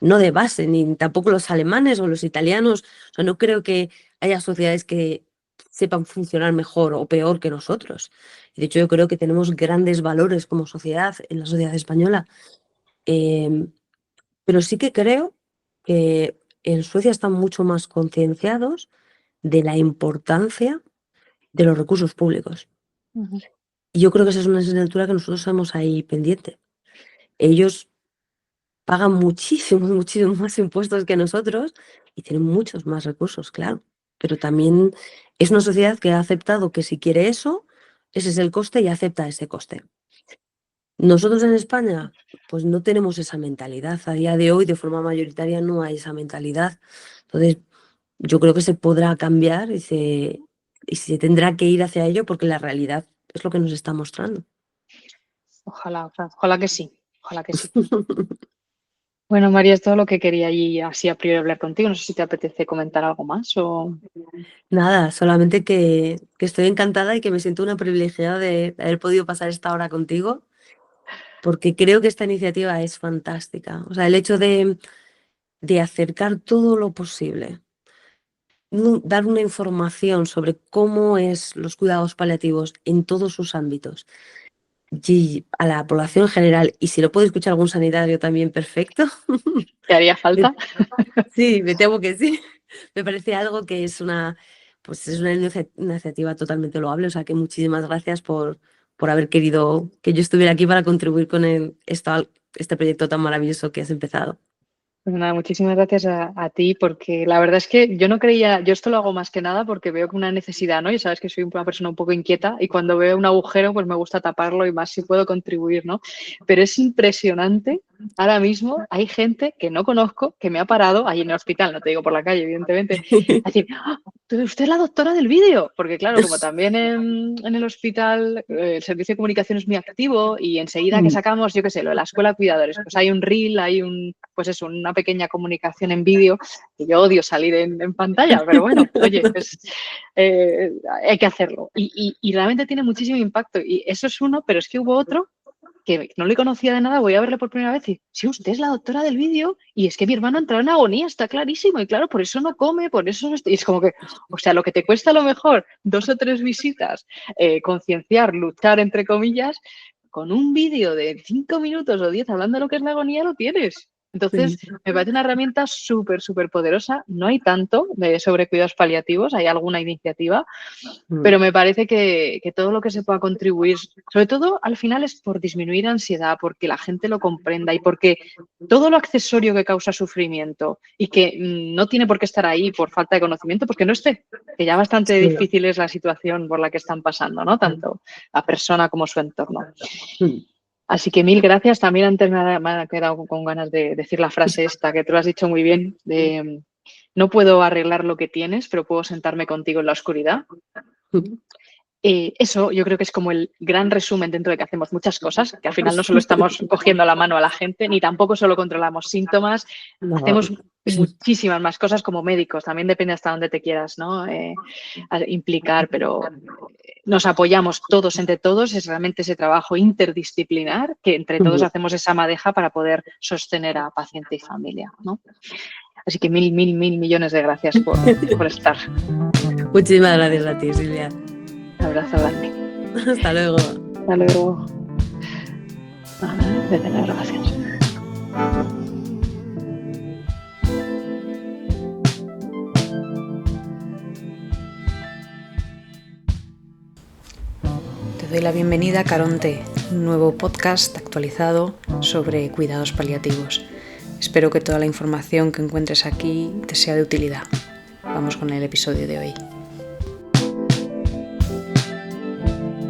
No de base, ni tampoco los alemanes o los italianos. O sea, no creo que haya sociedades que sepan funcionar mejor o peor que nosotros. Y de hecho, yo creo que tenemos grandes valores como sociedad en la sociedad española. Em, pero sí que creo que en Suecia están mucho más concienciados de la importancia de los recursos públicos. Ujú. Y yo creo que esa es una asignatura que nosotros estamos ahí pendiente. Ellos pagan muchísimos, muchísimos más impuestos que nosotros y tienen muchos más recursos, claro. Pero también es una sociedad que ha aceptado que si quiere eso, ese es el coste y acepta ese coste. Nosotros en España, pues no tenemos esa mentalidad. A día de hoy, de forma mayoritaria, no hay esa mentalidad. Entonces, yo creo que se podrá cambiar y se tendrá que ir hacia ello porque la realidad es lo que nos está mostrando. Ojalá, ojalá que sí, ojalá que sí. Bueno, María, es todo lo que quería y así a priori hablar contigo. No sé si te apetece comentar algo más o... Nada, solamente que estoy encantada y que me siento una privilegiada de haber podido pasar esta hora contigo, porque creo que esta iniciativa es fantástica. O sea, el hecho de acercar todo lo posible, dar una información sobre cómo es los cuidados paliativos en todos sus ámbitos y a la población en general, y si lo puede escuchar algún sanitario también, perfecto. ¿Te haría falta? Sí, me temo que sí. Me parece algo que es pues es una iniciativa totalmente loable. O sea que muchísimas gracias por haber querido que yo estuviera aquí para contribuir con este proyecto tan maravilloso que has empezado. Pues nada, muchísimas gracias a ti, porque la verdad es que yo no creía, yo esto lo hago más que nada porque veo que una necesidad, ¿no? Y sabes que soy una persona un poco inquieta y cuando veo un agujero, pues me gusta taparlo y más si puedo contribuir, ¿no? Pero es impresionante, ahora mismo hay gente que no conozco, que me ha parado ahí en el hospital, no te digo por la calle, evidentemente, a decir, ¡ah! Usted es la doctora del vídeo, porque claro, como también en el hospital el servicio de comunicación es muy activo y enseguida que sacamos, yo qué sé, lo de la escuela de cuidadores, pues hay un reel, hay pues eso, una pequeña comunicación en vídeo, que yo odio salir en pantalla, pero bueno, oye, pues hay que hacerlo. Y realmente tiene muchísimo impacto y eso es uno, pero es que hubo otro que no le conocía de nada, voy a verle por primera vez y, sí, usted es la doctora del vídeo y es que mi hermano ha entrado en agonía, está clarísimo, y claro, por eso no come, por eso no está... Y es como que, o sea, lo que te cuesta a lo mejor 2 o 3 visitas, concienciar, luchar, entre comillas, con un vídeo de 5 minutos o 10 hablando de lo que es la agonía, lo tienes. Entonces, me parece una herramienta súper, súper poderosa. No hay tanto sobre cuidados paliativos, hay alguna iniciativa, pero me parece que todo lo que se pueda contribuir, sobre todo al final es por disminuir ansiedad, porque la gente lo comprenda y porque todo lo accesorio que causa sufrimiento y que no tiene por qué estar ahí por falta de conocimiento, pues que no esté, que ya bastante difícil es la situación por la que están pasando, ¿no? Tanto la persona como su entorno. Así que 1000 gracias. También antes me ha quedado con ganas de decir la frase esta, que tú lo has dicho muy bien, de no puedo arreglar lo que tienes, pero puedo sentarme contigo en la oscuridad. Eso yo creo que es como el gran resumen dentro de que hacemos muchas cosas, que al final no solo estamos cogiendo la mano a la gente, ni tampoco solo controlamos síntomas, hacemos muchísimas más cosas como médicos, también depende hasta dónde te quieras, ¿no? Implicar, pero nos apoyamos todos entre todos, es realmente ese trabajo interdisciplinar que entre todos hacemos esa madeja para poder sostener a paciente y familia, ¿no? Así que 1000 millones de gracias por estar. Muchísimas gracias a ti, Silvia. Un abrazo grande. Hasta luego. Hasta luego. A ver, desde la grabación. Te doy la bienvenida a Caronte, un nuevo podcast actualizado sobre cuidados paliativos. Espero que toda la información que encuentres aquí te sea de utilidad. Vamos con el episodio de hoy.